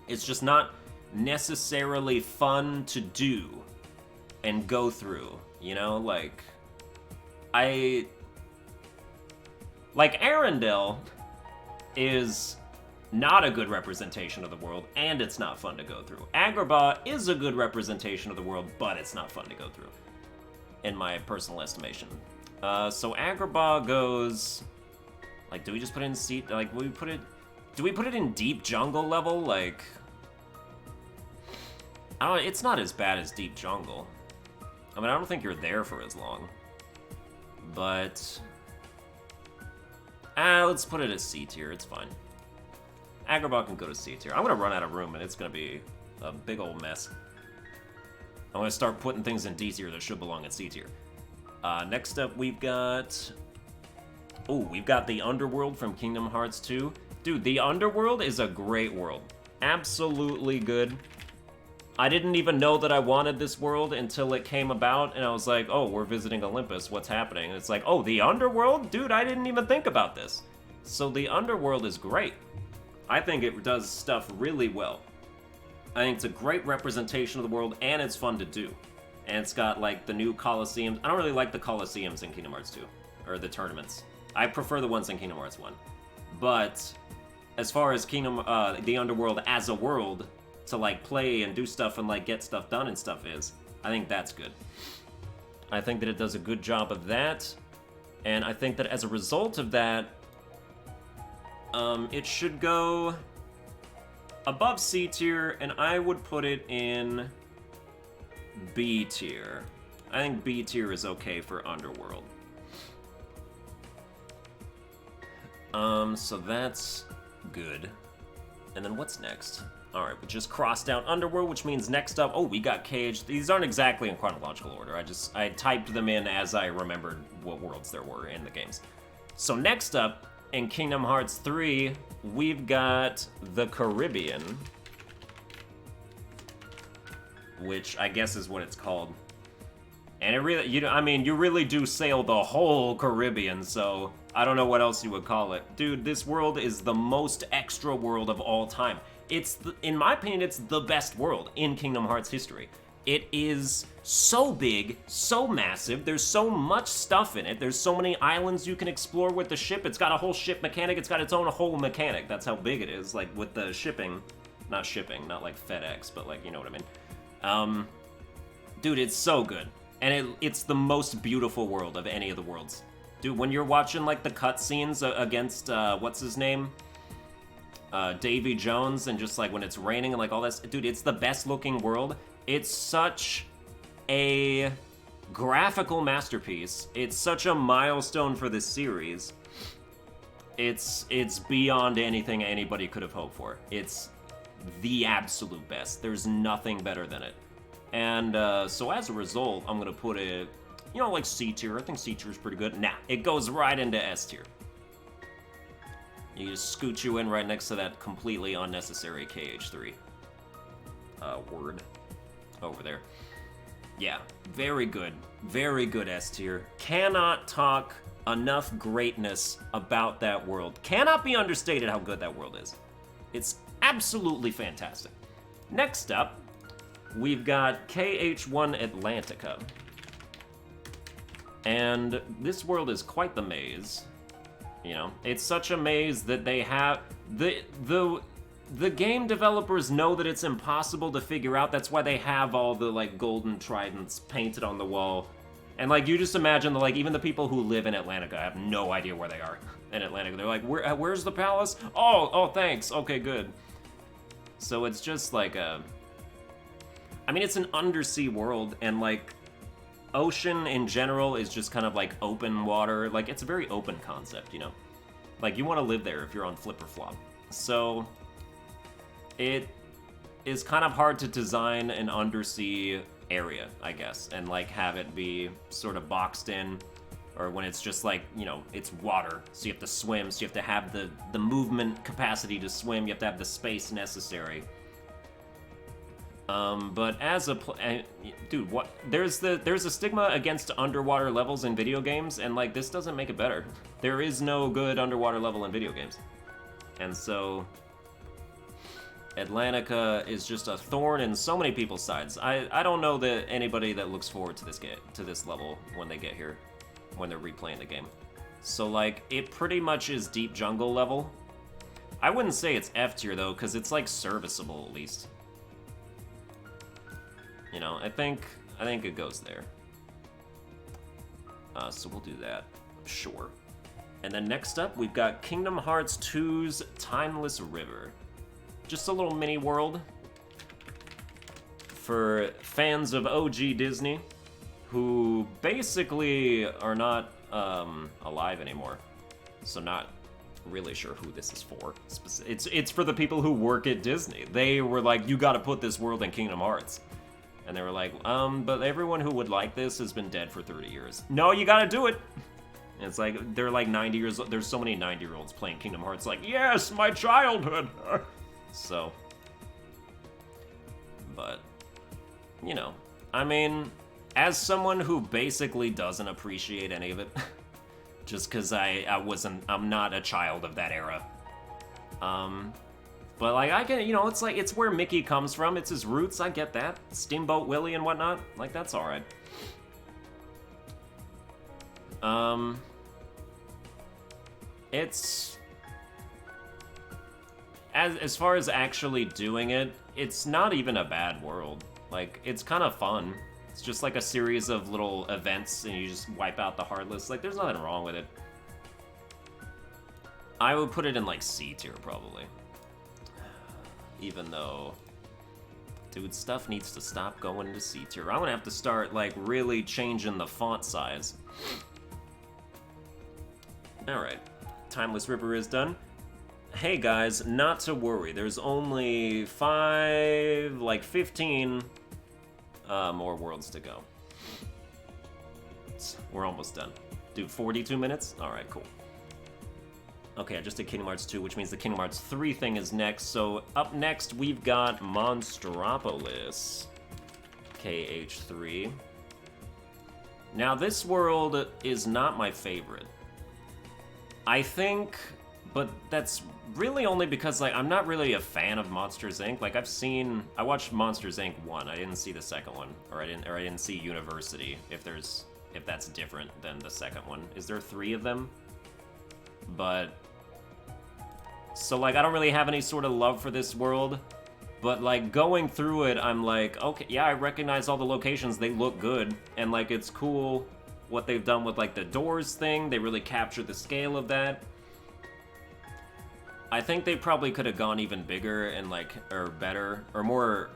It's just not necessarily fun to do and go through, you know? Like Arendelle is not a good representation of the world, and it's not fun to go through. Agrabah is a good representation of the world, but it's not fun to go through, in my personal estimation. So Agrabah goes, like, do we just put it in seat, like, do we put it in deep jungle level? Like, I don't, it's not as bad as deep jungle. I mean, I don't think you're there for as long, but, let's put it as C tier, it's fine. Agrabah can go to C tier. I'm gonna run out of room and it's gonna be a big old mess. I'm gonna start putting things in D tier that should belong in C tier. Next up, we've got the Underworld from Kingdom Hearts 2. Dude, the Underworld is a great world. Absolutely good. I didn't even know that I wanted this world until it came about, and I was like, oh, we're visiting Olympus, what's happening? And it's like, oh, the Underworld? Dude, I didn't even think about this. So the Underworld is great. I think it does stuff really well. I think it's a great representation of the world, and it's fun to do. And it's got, like, the new Coliseums. I don't really like the Coliseums in Kingdom Hearts 2, or the tournaments. I prefer the ones in Kingdom Hearts 1. But as far as the Underworld as a world, to, like, play and do stuff and, like, get stuff done and stuff is, I think that's good. I think that it does a good job of that, and I think that as a result of that, it should go above C tier, and I would put it in B tier. I think B tier is okay for Underworld. So that's good. And then what's next? Alright, we just crossed out Underworld, which means next up, oh, we got KH. These aren't exactly in chronological order. I typed them in as I remembered what worlds there were in the games. So next up, in Kingdom Hearts 3, we've got the Caribbean, which I guess is what it's called. And it really, you really do sail the whole Caribbean, so I don't know what else you would call it. Dude, this world is the most extra world of all time. In my opinion, it's the best world in Kingdom Hearts history. It is so big, so massive, there's so much stuff in it, there's so many islands you can explore with the ship, it's got a whole ship mechanic, it's got its own whole mechanic, that's how big it is, like with the shipping, not like FedEx, but like, you know what I mean. Dude, it's so good, and it's the most beautiful world of any of the worlds. Dude, when you're watching like the cutscenes against, what's his name? Davy Jones, and just like when it's raining and like all this, dude, it's the best looking world. It's such a graphical masterpiece. It's such a milestone for this series. It's beyond anything anybody could have hoped for. It's the absolute best. There's nothing better than it. And so as a result, I'm gonna put it, like C tier. I think C tier is pretty good. Nah, it goes right into S tier. You just scoot you in right next to that completely unnecessary KH3 word over there. Yeah, very good S tier. Cannot talk enough greatness about that world. Cannot be understated how good that world is. It's absolutely fantastic. Next up, we've got KH1 Atlantica. And this world is quite the maze. You know, it's such a maze that they have... The game developers know that it's impossible to figure out. That's why they have all the, like, golden tridents painted on the wall. And, like, you just imagine that, like, even the people who live in Atlantica have no idea where they are in Atlantica. They're like, where's the palace? Oh, thanks. Okay, good. So it's just, like, I mean, it's an undersea world, and, like, ocean in general is just kind of, like, open water. Like, it's a very open concept, you know? Like, you want to live there if you're on Flip or Flop. So... it is kind of hard to design an undersea area, I guess, and, like, have it be sort of boxed in, or when it's just, like, you know, it's water, so you have to swim, so you have to have the movement capacity to swim, you have to have the space necessary. But as a dude, what? There's a stigma against underwater levels in video games, and, like, this doesn't make it better. There is no good underwater level in video games. And so... Atlantica is just a thorn in so many people's sides. I don't know that anybody that looks forward to this level when they get here, when they're replaying the game. So, like, it pretty much is deep jungle level. I wouldn't say it's F tier though, because it's, like, serviceable at least. You know, I think it goes there. So we'll do that, sure. And then next up, we've got Kingdom Hearts 2's Timeless River. Just a little mini world for fans of OG Disney who basically are not alive anymore. So not really sure who this is for. It's for the people who work at Disney. They were like, you gotta put this world in Kingdom Hearts. And they were like, but everyone who would like this has been dead for 30 years. No, you gotta do it! And it's like, they're like 90 years old. There's so many 90-year-olds playing Kingdom Hearts like, yes, my childhood! So, but, you know, I mean, as someone who basically doesn't appreciate any of it, just because I'm not a child of that era, but, like, I get, you know, it's like, it's where Mickey comes from, it's his roots, I get that, Steamboat Willie and whatnot, like, that's alright. It's... As far as actually doing it, it's not even a bad world. Like, it's kind of fun. It's just like a series of little events and you just wipe out the Heartless. Like, there's nothing wrong with it. I would put it in, like, C tier, probably. Even though... dude, stuff needs to stop going into C tier. I'm gonna have to start, like, really changing the font size. Alright. Timeless River is done. Hey guys, not to worry, there's only 15 more worlds to go. We're almost done. Dude, 42 minutes? Alright, cool. Okay, I just did Kingdom Hearts 2, which means the Kingdom Hearts 3 thing is next. So up next, we've got Monstropolis. KH3. Now, this world is not my favorite. I think... but that's really only because, like, I'm not really a fan of Monsters, Inc. Like, I watched Monsters, Inc. 1. I didn't see the second one. Or I didn't see University, if that's different than the second one. Is there 3 of them? But... so, like, I don't really have any sort of love for this world. But, like, going through it, I'm like, okay, yeah, I recognize all the locations. They look good. And, like, it's cool what they've done with, like, the doors thing. They really captured the scale of that. I think they probably could have gone even bigger and, like, or better, or more,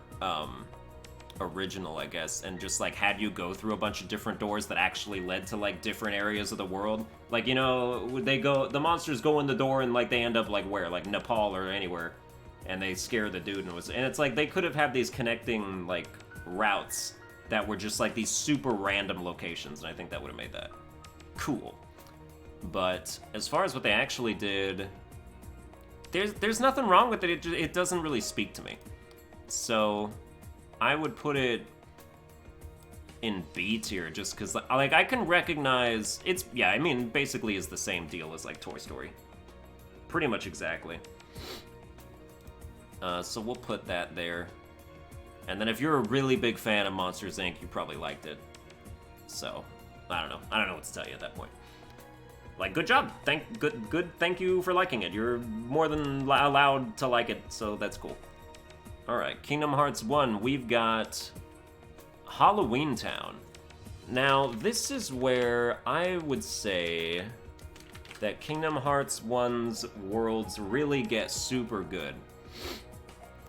original, I guess, and just, like, had you go through a bunch of different doors that actually led to, like, different areas of the world. Like, you know, the monsters go in the door and, like, they end up, like, where? Like, Nepal or anywhere. And they scare the dude, and it's like, they could have had these connecting, like, routes that were just, like, these super random locations, and I think that would have made that cool. But as far as what they actually did... There's nothing wrong with it, it doesn't really speak to me. So, I would put it in B tier, just because, like, I can recognize it's, yeah, I mean, basically is the same deal as, like, Toy Story. Pretty much exactly. So we'll put that there. And then if you're a really big fan of Monsters, Inc., you probably liked it. So, I don't know. I don't know what to tell you at that point. Like, good job. Thank you for liking it. You're more than allowed to like it, so that's cool. Alright, Kingdom Hearts 1, we've got Halloweentown. Now, this is where I would say that Kingdom Hearts 1's worlds really get super good.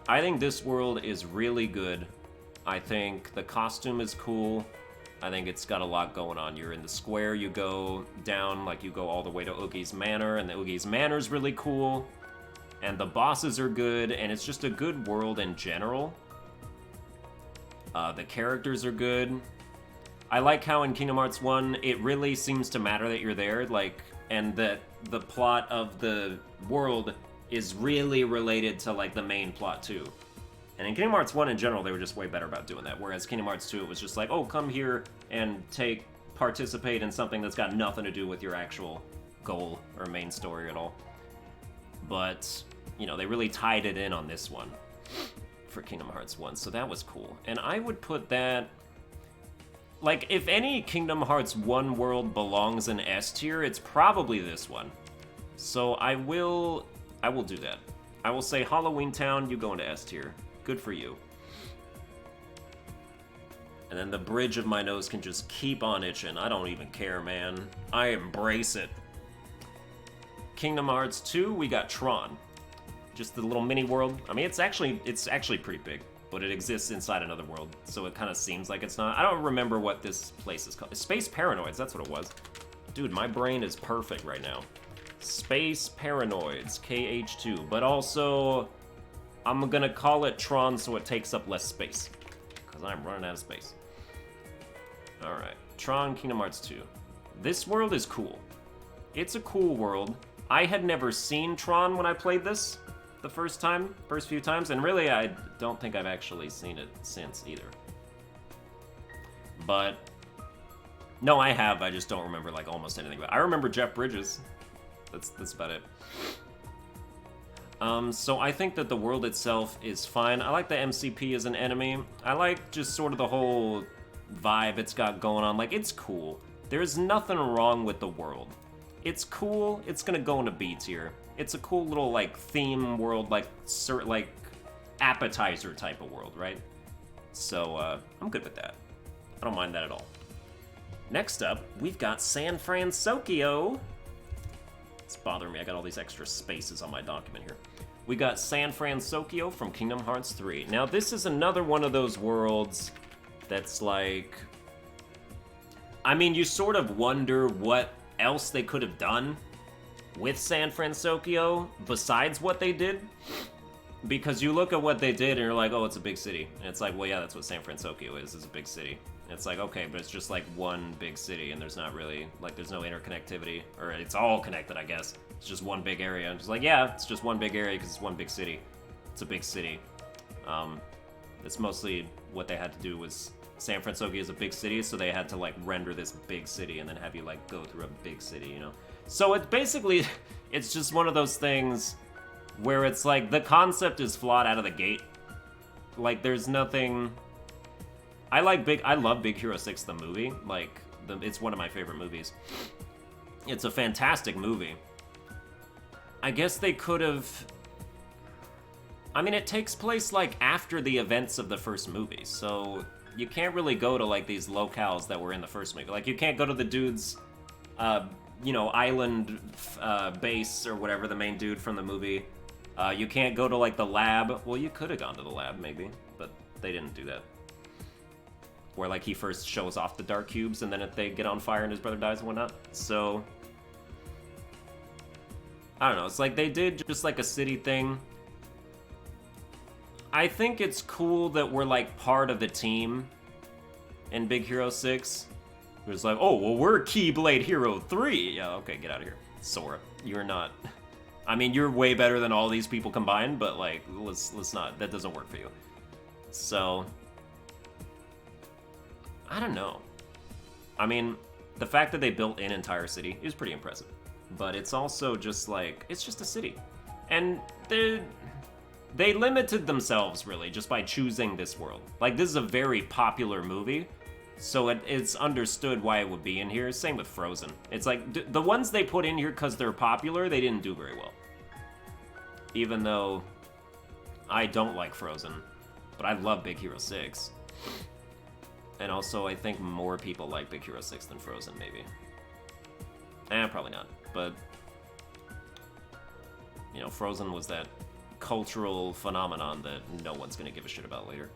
I think this world is really good. I think the costume is cool. I think it's got a lot going on. You're in the square, you go down, like you go all the way to Oogie's Manor, and the Oogie's Manor's really cool. And the bosses are good, and it's just a good world in general. The characters are good. I like how in Kingdom Hearts 1, it really seems to matter that you're there, like, and that the plot of the world is really related to, like, the main plot, too. And in Kingdom Hearts 1 in general, they were just way better about doing that, whereas Kingdom Hearts 2, it was just like, oh, come here and participate in something that's got nothing to do with your actual goal or main story at all. But, you know, they really tied it in on this one for Kingdom Hearts 1, so that was cool. And I would put that, like, if any Kingdom Hearts 1 world belongs in S tier, it's probably this one. So I will do that. I will say Halloweentown, you go into S tier. Good for you. And then the bridge of my nose can just keep on itching. I don't even care, man. I embrace it. Kingdom Hearts 2, we got Tron. Just the little mini world. I mean, it's actually pretty big, but it exists inside another world, so it kind of seems like it's not. I don't remember what this place is called. Space Paranoids, that's what it was. Dude, my brain is perfect right now. Space Paranoids, KH2, but also I'm gonna call it Tron so it takes up less space, because I'm running out of space. Alright, Tron Kingdom Hearts 2. This world is cool. It's a cool world. I had never seen Tron when I played this the first few times, and really I don't think I've actually seen it since either. But, no, I have, I just don't remember like almost anything about it. I remember Jeff Bridges. That's about it. So I think that the world itself is fine. I like the MCP as an enemy. I like just sort of the whole vibe it's got going on. Like, it's cool. There's nothing wrong with the world. It's cool. It's gonna go into B tier. It's a cool little, like, theme world, like appetizer type of world, right? So, I'm good with that. I don't mind that at all. Next up, we've got San Fransokyo. It's bothering me. I got all these extra spaces on my document here. We got San Fransokyo from Kingdom Hearts 3. Now, this is another one of those worlds that's like... I mean, you sort of wonder what else they could have done with San Fransokyo besides what they did. Because you look at what they did and you're like, oh, it's a big city. And it's like, well, yeah, that's what San Fransokyo is a big city. And it's like, okay, but it's just like one big city and there's not really, like, there's no interconnectivity. Or it's all connected, I guess. It's just one big area. And it's like, yeah, it's just one big area because it's one big city. It's a big city. It's mostly what they had to do was San Fransokyo is a big city, so they had to, like, render this big city and then have you, like, go through a big city, you know? So it's basically, it's just one of those things where it's like, the concept is flawed out of the gate. Like, there's nothing... I love Big Hero 6, the movie. Like, it's one of my favorite movies. It's a fantastic movie. I guess they could have... I mean, it takes place, like, after the events of the first movie, so you can't really go to, like, these locales that were in the first movie. Like, you can't go to the dude's, you know, island base or whatever, the main dude from the movie. You can't go to, like, the lab. Well, you could have gone to the lab, maybe, but they didn't do that. Where, like, he first shows off the dark cubes, and then if they get on fire and his brother dies and whatnot. So, I don't know. It's like they did just, like, a city thing. I think it's cool that we're, like, part of the team in Big Hero 6. It's like, oh, well, we're Keyblade Hero 3. Yeah, okay, get out of here. Sora, you're not... I mean, you're way better than all these people combined, but, like, let's not... That doesn't work for you. So... I don't know. I mean, the fact that they built an entire city is pretty impressive. But it's also just like, it's just a city. And they limited themselves, really, just by choosing this world. Like, this is a very popular movie, so it's understood why it would be in here. Same with Frozen. It's like, the ones they put in here because they're popular, they didn't do very well. Even though I don't like Frozen, but I love Big Hero 6. And also, I think more people like Big Hero 6 than Frozen, maybe. Probably not, but... You know, Frozen was that cultural phenomenon that no one's gonna give a shit about later.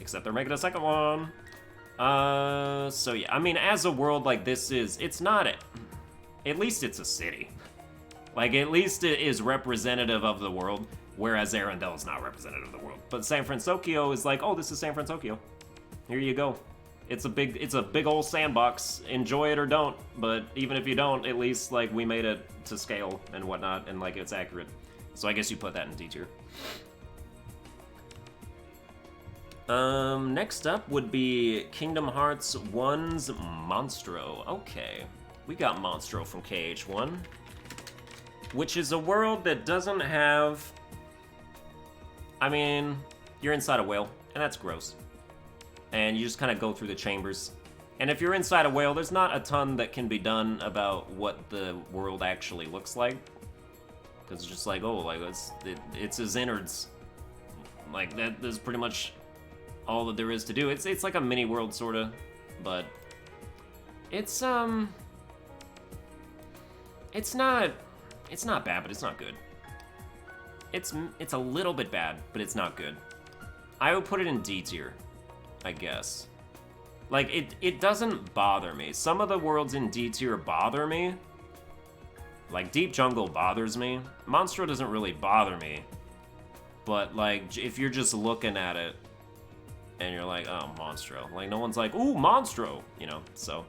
Except they're making a second one! So yeah, I mean, as a world, like, it's not it. At least it's a city. Like, at least it is representative of the world, whereas Arendelle is not representative of the world. But San Fransokyo is like, oh, this is San Fransokyo. Here you go. It's a big old sandbox. Enjoy it or don't, but even if you don't, at least, like, we made it to scale and whatnot, and, like, it's accurate. So I guess you put that in D tier. Next up would be Kingdom Hearts 1's Monstro. Okay, we got Monstro from KH1, which is a world that doesn't have... I mean, you're inside a whale, and that's gross. And you just kind of go through the chambers. And if you're inside a whale, there's not a ton that can be done about what the world actually looks like. Because it's just like, oh, like, it's his innards. Like, that's pretty much all that there is to do. It's like a mini world, sorta. But it's not bad, but it's not good. It's a little bit bad, but it's not good. I would put it in D tier, I guess. Like, it doesn't bother me. Some of the worlds in D tier bother me. Like, Deep Jungle bothers me. Monstro doesn't really bother me. But, like, if you're just looking at it, and you're like, oh, Monstro. Like, no one's like, ooh, Monstro, you know? So,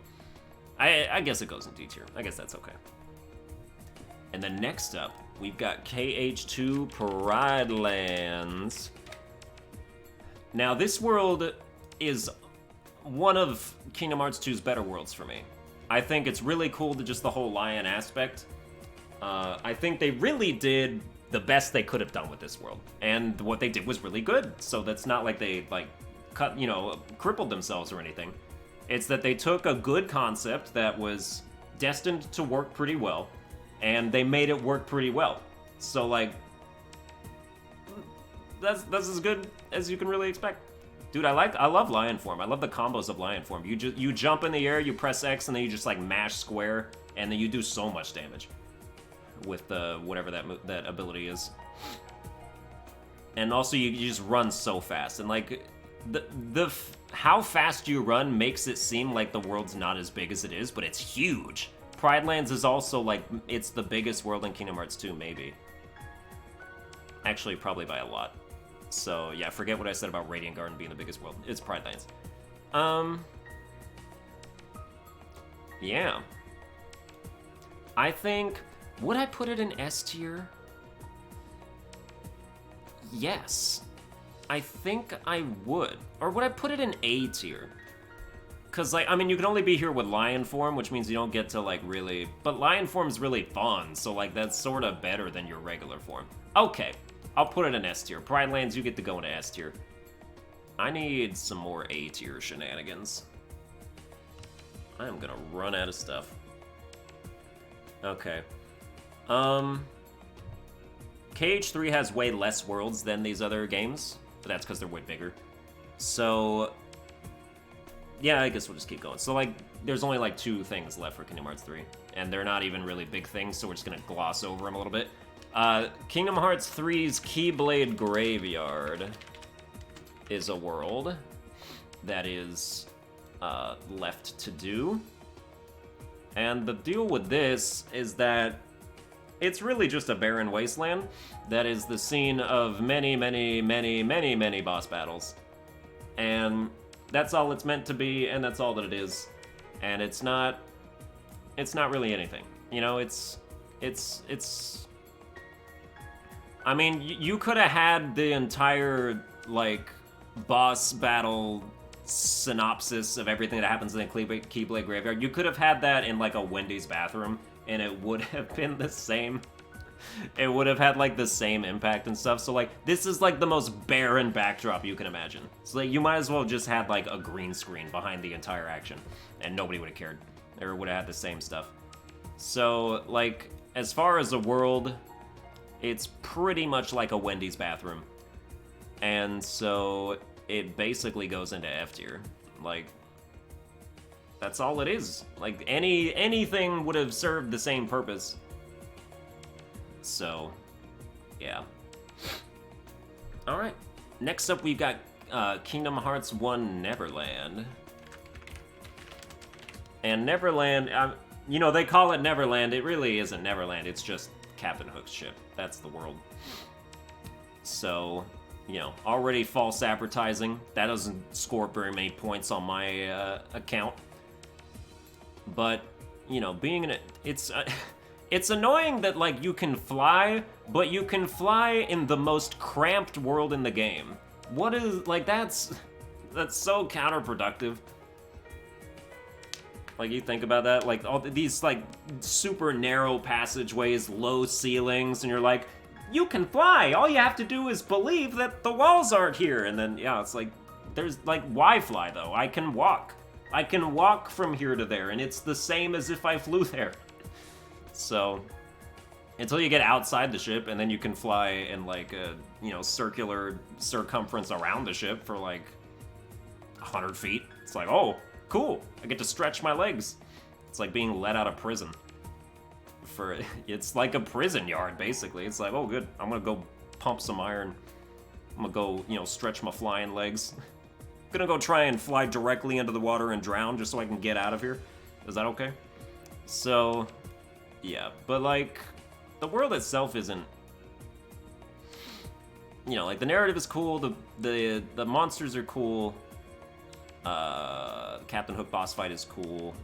I guess it goes in D tier. I guess that's okay. And then next up, we've got KH2 Pridelands. Now, this world is one of Kingdom Hearts 2's better worlds for me. I think it's really cool to just the whole lion aspect. I think they really did the best they could have done with this world. And what they did was really good. So that's not like they, like, crippled themselves or anything. It's that they took a good concept that was destined to work pretty well, and they made it work pretty well. So, like, that's as good as you can really expect. Dude, I love lion form. I love the combos of lion form. You jump in the air, you press X, and then you just, like, mash square, and then you do so much damage with whatever that ability is. And also, you just run so fast, and, like, how fast you run makes it seem like the world's not as big as it is, but it's huge. Pridelands is also, like, it's the biggest world in Kingdom Hearts 2, maybe. Actually, probably by a lot. So, yeah, forget what I said about Radiant Garden being the biggest world. It's Pridelands. Yeah. I think... Would I put it in S tier? Yes. I think I would. Or would I put it in A tier? Because, like, I mean, you can only be here with lion form, which means you don't get to, like, really... But lion form's really fun, so, like, that's sort of better than your regular form. Okay. I'll put it in S tier. Pridelands, you get to go into S tier. I need some more A tier shenanigans. I'm gonna run out of stuff. Okay. KH3 has way less worlds than these other games, but that's because they're way bigger. So, yeah, I guess we'll just keep going. So, like, there's only, like, 2 things left for Kingdom Hearts 3, and they're not even really big things, so we're just gonna gloss over them a little bit. Kingdom Hearts 3's Keyblade Graveyard is a world that is left to do. And the deal with this is that it's really just a barren wasteland that is the scene of many, many, many, many, many boss battles. And that's all it's meant to be, and that's all that it is. And it's not really anything. You know, I mean, you could have had the entire, like, boss battle synopsis of everything that happens in the Keyblade Graveyard. You could have had that in like a Wendy's bathroom, and it would have been the same. It would have had like the same impact and stuff. So like, this is like the most barren backdrop you can imagine. So like, you might as well just had like a green screen behind the entire action, and nobody would have cared. Or would have had the same stuff. So like, as far as the world, it's pretty much like a Wendy's bathroom. And so it basically goes into F tier. Like, that's all it is. Like, anything would have served the same purpose. So, yeah. Alright. Next up, we've got Kingdom Hearts 1 Neverland. And Neverland, you know, they call it Neverland. It really isn't Neverland. It's just Captain Hook's ship. That's the world. So, you know, already false advertising. That doesn't score very many points on my account. But, you know, being in it, it's annoying that, like, you can fly, but you can fly in the most cramped world in the game. What is, like, that's so counterproductive. Like, you think about that, like, all these, like, super narrow passageways, low ceilings, and you're like, you can fly! All you have to do is believe that the walls aren't here! And then, yeah, it's like, there's, like, why fly, though? I can walk. I can walk from here to there, and it's the same as if I flew there. So, until you get outside the ship, and then you can fly in, like, a, you know, circular circumference around the ship for, like, 100 feet. It's like, oh, cool, I get to stretch my legs. It's like being let out of prison. It's like a prison yard, basically. It's like, oh good, I'm gonna go pump some iron. I'm gonna go, you know, stretch my flying legs. I'm gonna go try and fly directly into the water and drown just so I can get out of here. Is that okay? So, yeah, but like, the world itself isn't, you know, like the narrative is cool, the monsters are cool. Captain Hook boss fight is cool.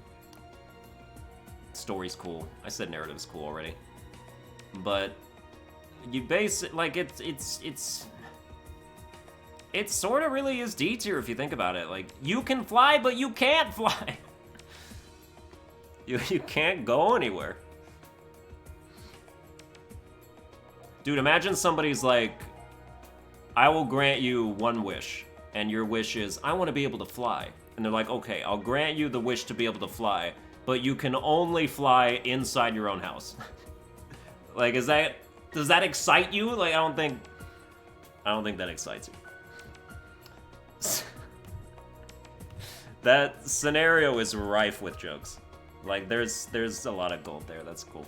Story's cool. I said narrative is cool already. But you base it like it's sort of really is D tier if you think about it. Like, you can fly, but you can't fly. You can't go anywhere. Dude, imagine somebody's like, I will grant you one wish. And your wish is, I want to be able to fly. And they're like, okay, I'll grant you the wish to be able to fly, but you can only fly inside your own house. Like, does that excite you? Like, I don't think that excites you. That scenario is rife with jokes. Like, there's a lot of gold there, that's cool.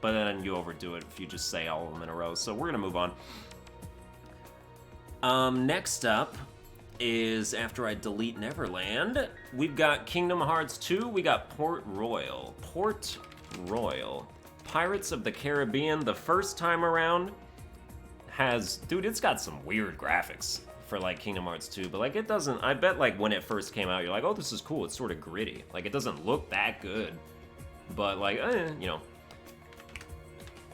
But then you overdo it if you just say all of them in a row, so we're gonna move on. Next up is, after I delete Neverland, we've got Kingdom Hearts 2, we got Port Royal. Port Royal. Pirates of the Caribbean, the first time around, dude, it's got some weird graphics for, like, Kingdom Hearts 2, but, like, it doesn't, I bet, like, when it first came out, you're like, oh, this is cool, it's sort of gritty. Like, it doesn't look that good, but, like, you know.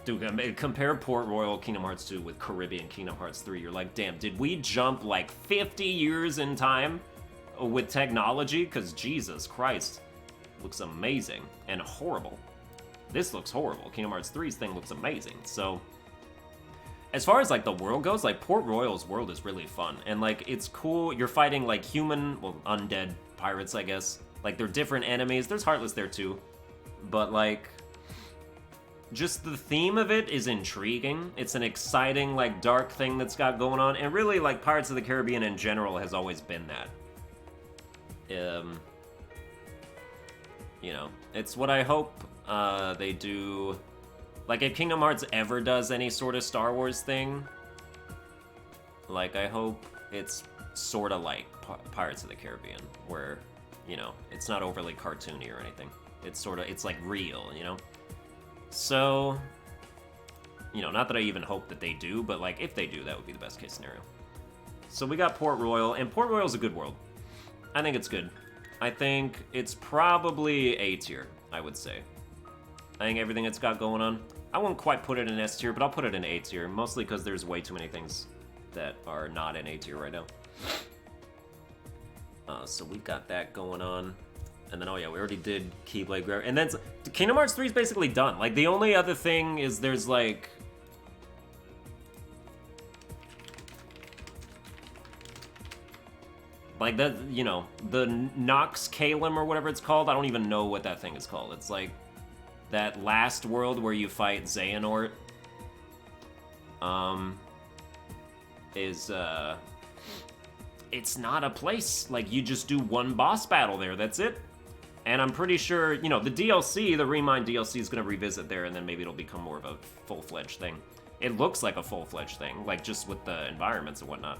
Dude, compare Port Royal Kingdom Hearts 2 with Caribbean Kingdom Hearts 3. You're like, damn, did we jump like 50 years in time with technology? Because Jesus Christ, looks amazing and horrible. This looks horrible. Kingdom Hearts 3's thing looks amazing. So, as far as like the world goes, like Port Royal's world is really fun. And like, it's cool. You're fighting like human, well, undead pirates, I guess. Like, they're different enemies. There's Heartless there too. But like, just the theme of it is intriguing. It's an exciting, like, dark thing that's got going on. And really, like, Pirates of the Caribbean in general has always been that. You know, it's what I hope they do. Like, if Kingdom Hearts ever does any sort of Star Wars thing, like, I hope it's sort of like Pirates of the Caribbean, where, you know, it's not overly cartoony or anything. It's sort of, it's like real, you know? So, you know, not that I even hope that they do, but like, if they do, that would be the best case scenario. So we got Port Royal, and Port Royal's a good world. I think it's good. I think it's probably A tier, I would say. I think everything it's got going on, I wouldn't quite put it in S tier, but I'll put it in A tier, mostly because there's way too many things that are not in A tier right now. So we got that going on. And then, oh yeah, we already did Keyblade Graveyard. And then Kingdom Hearts 3 is basically done. Like, the only other thing is there's, like... Like, that, you know, the Nox Kalem or whatever it's called. I don't even know what that thing is called. It's, like, that last world where you fight Xehanort. It's not a place. Like, you just do one boss battle there. That's it. And I'm pretty sure, you know, the DLC, the Remind DLC is going to revisit there, and then maybe it'll become more of a full-fledged thing. It looks like a full-fledged thing, like, just with the environments and whatnot.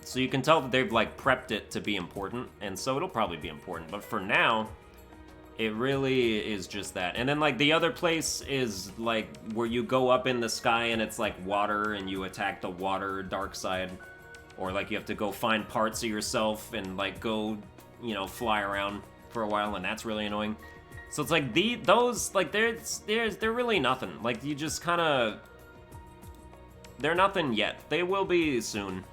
So you can tell that they've, like, prepped it to be important, and so it'll probably be important. But for now, it really is just that. And then, like, the other place is, like, where you go up in the sky and it's, like, water, and you attack the water dark side. Or, like, you have to go find parts of yourself and, like, go... you know, fly around for a while, and that's really annoying. So it's like those, like, they're really nothing. Like, you just kind of, they're nothing yet. They will be soon.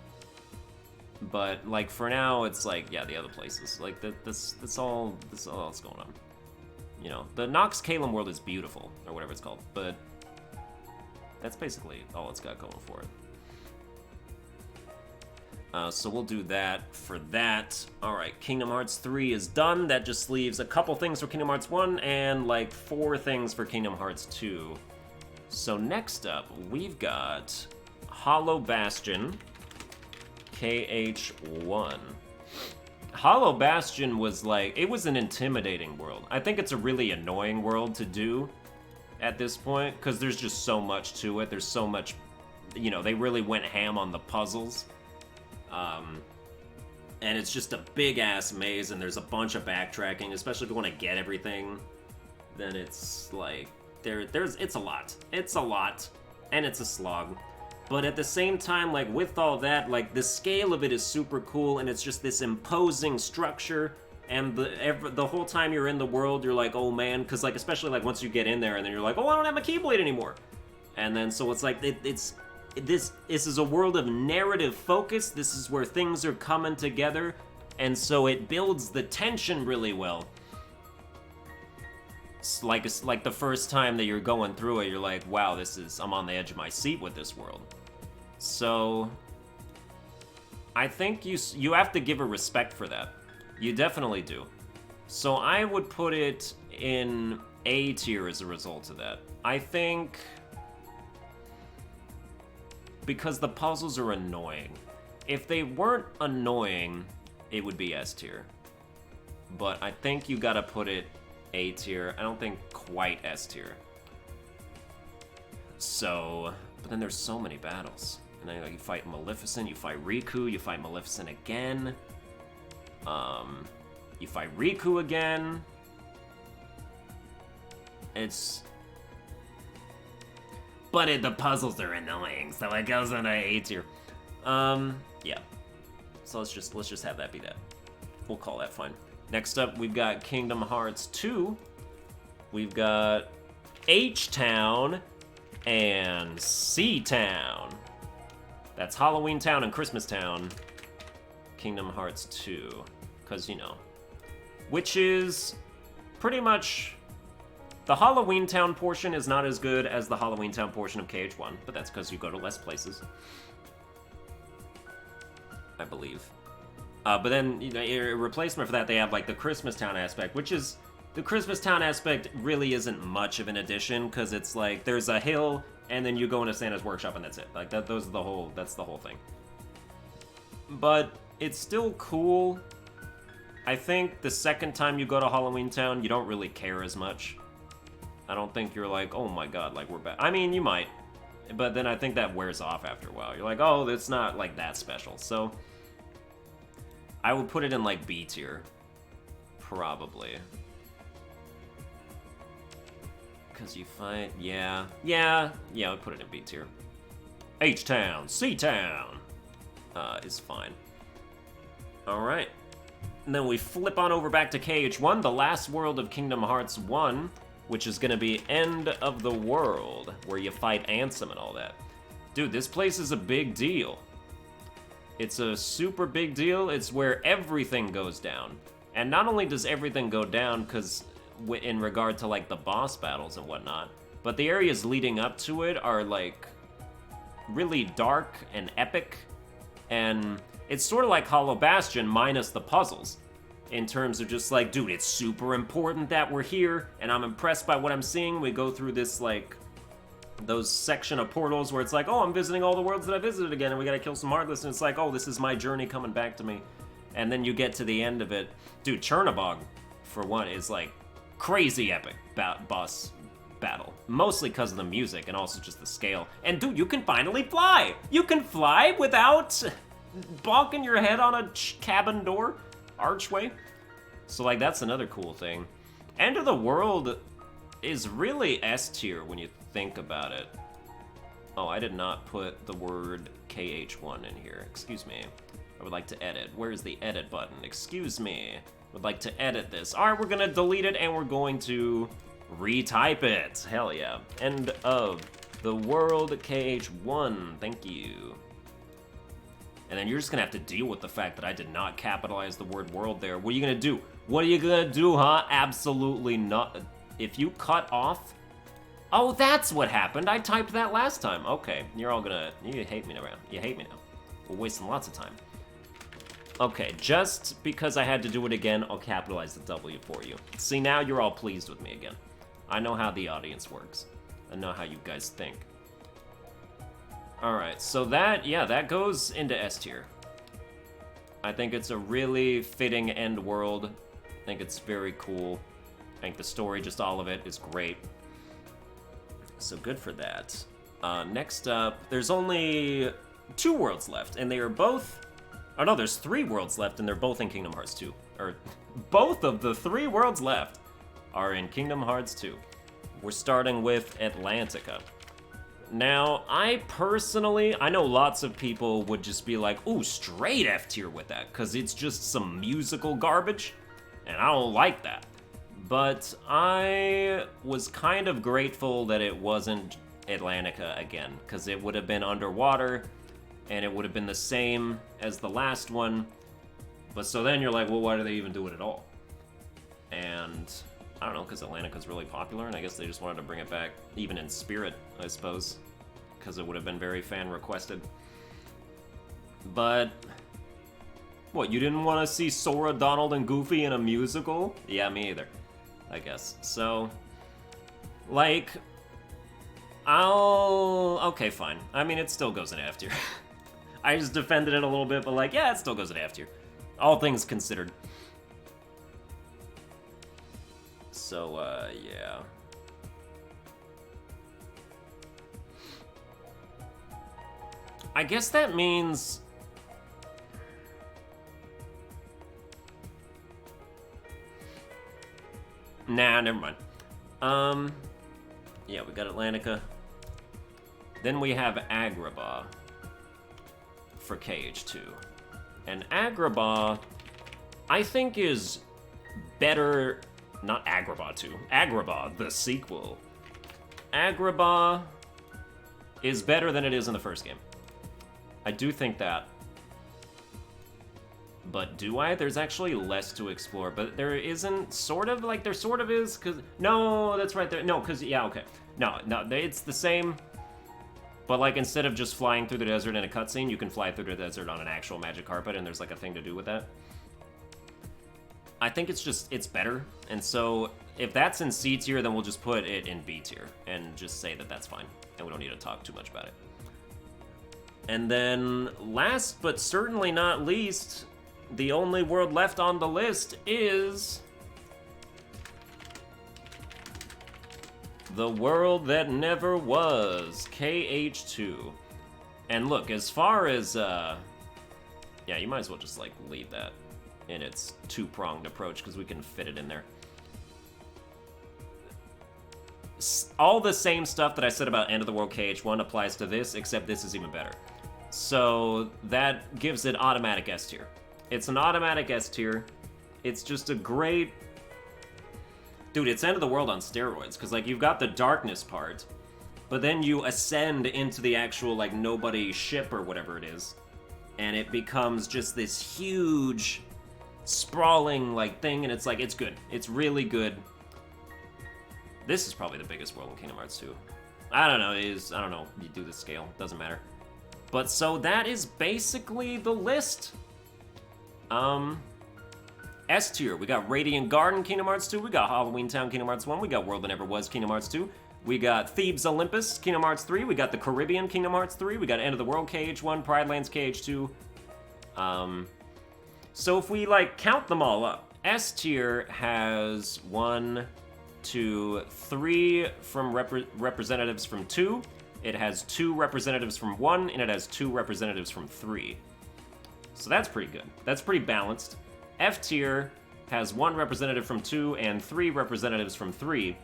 But like for now, it's like, yeah, the other places. Like that's all that's going on. You know, the Nox Kalem world is beautiful, or whatever it's called, but that's basically all it's got going for it. So we'll do that for that. Alright, Kingdom Hearts 3 is done. That just leaves a couple things for Kingdom Hearts 1 and like 4 things for Kingdom Hearts 2. So next up, we've got Hollow Bastion, KH1. Hollow Bastion was like, it was an intimidating world. I think it's a really annoying world to do at this point, because there's just so much to it. There's so much, you know, they really went ham on the puzzles. And it's just a big-ass maze, and there's a bunch of backtracking, especially if you want to get everything. Then it's like, it's a lot. It's a lot, and it's a slog. But at the same time, like, with all that, like, the scale of it is super cool, and it's just this imposing structure, and the whole time you're in the world, you're like, oh man, because, like, especially, like, once you get in there, and then you're like, oh, I don't have my Keyblade anymore. And then, so it's like, this is a world of narrative focus. This is where things are coming together, and so it builds the tension really well. It's like the first time that you're going through it, you're like, wow, I'm on the edge of my seat with this world. So I think you have to give a respect for that. You definitely do. So I would put it in A tier as a result of that. I think because the puzzles are annoying. If they weren't annoying, it would be S tier. But I think you gotta put it A tier. I don't think quite S tier. So, but then there's so many battles. And then like, you fight Maleficent, you fight Riku, you fight Maleficent again. You fight Riku again. But the puzzles are annoying, so it goes on A tier. Yeah. So let's just have that be that. We'll call that fine. Next up, we've got Kingdom Hearts 2. We've got H-Town and C-Town. That's Halloweentown and Christmas Town. Kingdom Hearts 2. Because, you know. Which is pretty much... The Halloweentown portion is not as good as the Halloweentown portion of KH1, but that's because you go to less places. I believe. But then, you know, a replacement for that, they have, like, the Christmas Town aspect, which is... The Christmas Town aspect really isn't much of an addition, because it's like, there's a hill, and then you go into Santa's workshop, and that's it. Like, that's the whole thing. But it's still cool. I think the second time you go to Halloweentown, you don't really care as much. I don't think you're like, oh my god, like, we're back. I mean, you might. But then I think that wears off after a while. You're like, oh, it's not, like, that special. So, I would put it in, like, B tier. Probably. Because you fight... Yeah, I would put it in B tier. H-Town, C-Town is fine. Alright. And then we flip on over back to KH1, the last world of Kingdom Hearts 1, which is going to be End of the World, where you fight Ansem and all that. Dude, this place is a big deal. It's a super big deal. It's where everything goes down. And not only does everything go down, because in regard to, like, the boss battles and whatnot, but the areas leading up to it are, like, really dark and epic. And it's sort of like Hollow Bastion minus the puzzles. In terms of just like, dude, it's super important that we're here, and I'm impressed by what I'm seeing. We go through this, like, those section of portals where it's like, oh, I'm visiting all the worlds that I visited again, and we gotta kill some Heartless, and it's like, oh, this is my journey coming back to me. And then you get to the end of it. Dude, Chernobog, for one, is, like, crazy epic boss battle. Mostly because of the music, and also just the scale. And, dude, you can finally fly! You can fly without bonking your head on a cabin door? Archway. So, like, that's another cool thing. End of the World is really S tier when you think about it. Oh, I did not put the word KH1 in here. Excuse me. I would like to edit. Where's the edit button? Excuse me. Would like to edit this. Alright, we're gonna delete it and we're going to retype it. Hell yeah. End of the World KH1. Thank you. And then you're just gonna have to deal with the fact that I did not capitalize the word world there. What are you gonna do? What are you gonna do, huh? Absolutely not. If you cut off... Oh, that's what happened. I typed that last time. Okay, you're all gonna... You hate me around. You hate me now. We're wasting lots of time. Okay, just because I had to do it again, I'll capitalize the W for you. See, now you're all pleased with me again. I know how the audience works. I know how you guys think. Alright, so that, yeah, that goes into S tier. I think it's a really fitting end world. I think it's very cool. I think the story, just all of it, is great. So good for that. Next up, there's only 2 worlds left, and they are both... Oh no, there's 3 worlds left, and they're both in Kingdom Hearts 2. Or, both of the 3 worlds left are in Kingdom Hearts 2. We're starting with Atlantica. Now, I personally, I know lots of people would just be like, ooh, straight F tier with that, because it's just some musical garbage, and I don't like that. But I was kind of grateful that it wasn't Atlantica again, because it would have been underwater, and it would have been the same as the last one. But so then you're like, well, why do they even do it at all? And... I don't know, because Atlantica's really popular, and I guess they just wanted to bring it back, even in spirit, I suppose, because it would have been very fan-requested. But... What, you didn't want to see Sora, Donald, and Goofy in a musical? Yeah, me either, I guess. So, like, okay, fine. I mean, it still goes in F tier. I just defended it a little bit, but like, yeah, it still goes in F tier. All things considered. So, yeah. I guess that means... Nah, never mind. Yeah, we got Atlantica. Then we have Agrabah for KH2. And Agrabah, I think, is better... Not Agrabah 2. Agrabah, the sequel. Agrabah is better than it is in the first game. I do think that. But do I? There's actually less to explore, but there isn't, sort of, like, there sort of is, because, no, that's right there, no, because, yeah, okay. No, it's the same, but, like, instead of just flying through the desert in a cutscene, you can fly through the desert on an actual magic carpet, and there's, like, a thing to do with that. I think it's just, it's better, and so if that's in C tier, then we'll just put it in B tier, and just say that that's fine, and we don't need to talk too much about it. And then, last but certainly not least, the only world left on the list is... the world that never was, KH2. And look, as far as, yeah, you might as well just, like, leave that in its two-pronged approach, because we can fit it in there. All the same stuff that I said about End of the World KH1 applies to this, except this is even better. So that gives it automatic S tier. It's an automatic S tier. It's just a great... Dude, it's End of the World on steroids, because, like, you've got the darkness part, but then you ascend into the actual, like, nobody ship or whatever it is. and it becomes just this huge, sprawling, like, thing, and it's like, it's good. It's really good. This is probably the biggest world in Kingdom Hearts 2. I don't know, I don't know, you do the scale, doesn't matter. But so that is basically the list. S tier, we got Radiant Garden Kingdom Hearts 2, we got Halloweentown Kingdom Hearts 1, we got World That Never Was Kingdom Hearts 2, we got Thebes Olympus Kingdom Hearts 3, we got the Caribbean Kingdom Hearts 3, we got End of the World KH1, Pridelands KH2. So if we like count them all up, S tier has 1, 2, 3 from representatives from 2, it has 2 representatives from 1, and it has 2 representatives from 3. So that's pretty good. That's pretty balanced. F tier has 1 representative from 2 and 3 representatives from 3,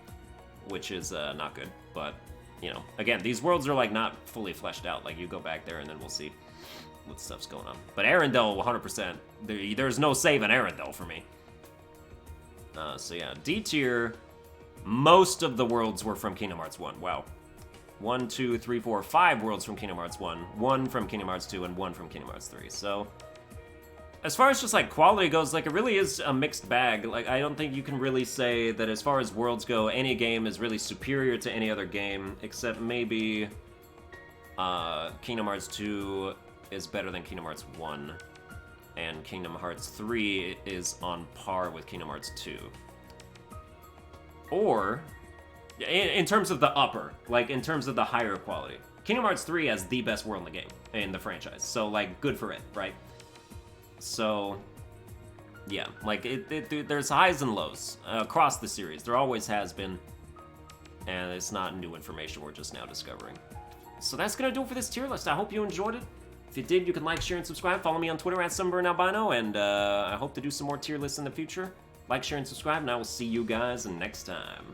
which is not good. But, you know, again, these worlds are like not fully fleshed out. Like, you go back there and then we'll see what stuff's going on. But Arendelle, 100%. There's no saving Arendelle for me. So yeah, D tier, most of the worlds were from Kingdom Hearts 1. Wow. 1, 2, 3, 4, 5 worlds from Kingdom Hearts 1, 1 from Kingdom Hearts 2, and 1 from Kingdom Hearts 3. So, as far as just like quality goes, like it really is a mixed bag. Like I don't think you can really say that as far as worlds go, any game is really superior to any other game, except maybe Kingdom Hearts 2 is better than Kingdom Hearts 1, and Kingdom Hearts 3 is on par with Kingdom Hearts 2. Or, in terms of the upper, like in terms of the higher quality, Kingdom Hearts 3 has the best world in the game, in the franchise. So like, good for it, right? So, yeah, like, there's highs and lows across the series. There always has been, and it's not new information we're just now discovering. So that's gonna do it for this tier list. I hope you enjoyed it. If you did, you can like, share, and subscribe. Follow me on Twitter at Sunburned Albino, and I hope to do some more tier lists in the future. Like, share, and subscribe, and I will see you guys next time.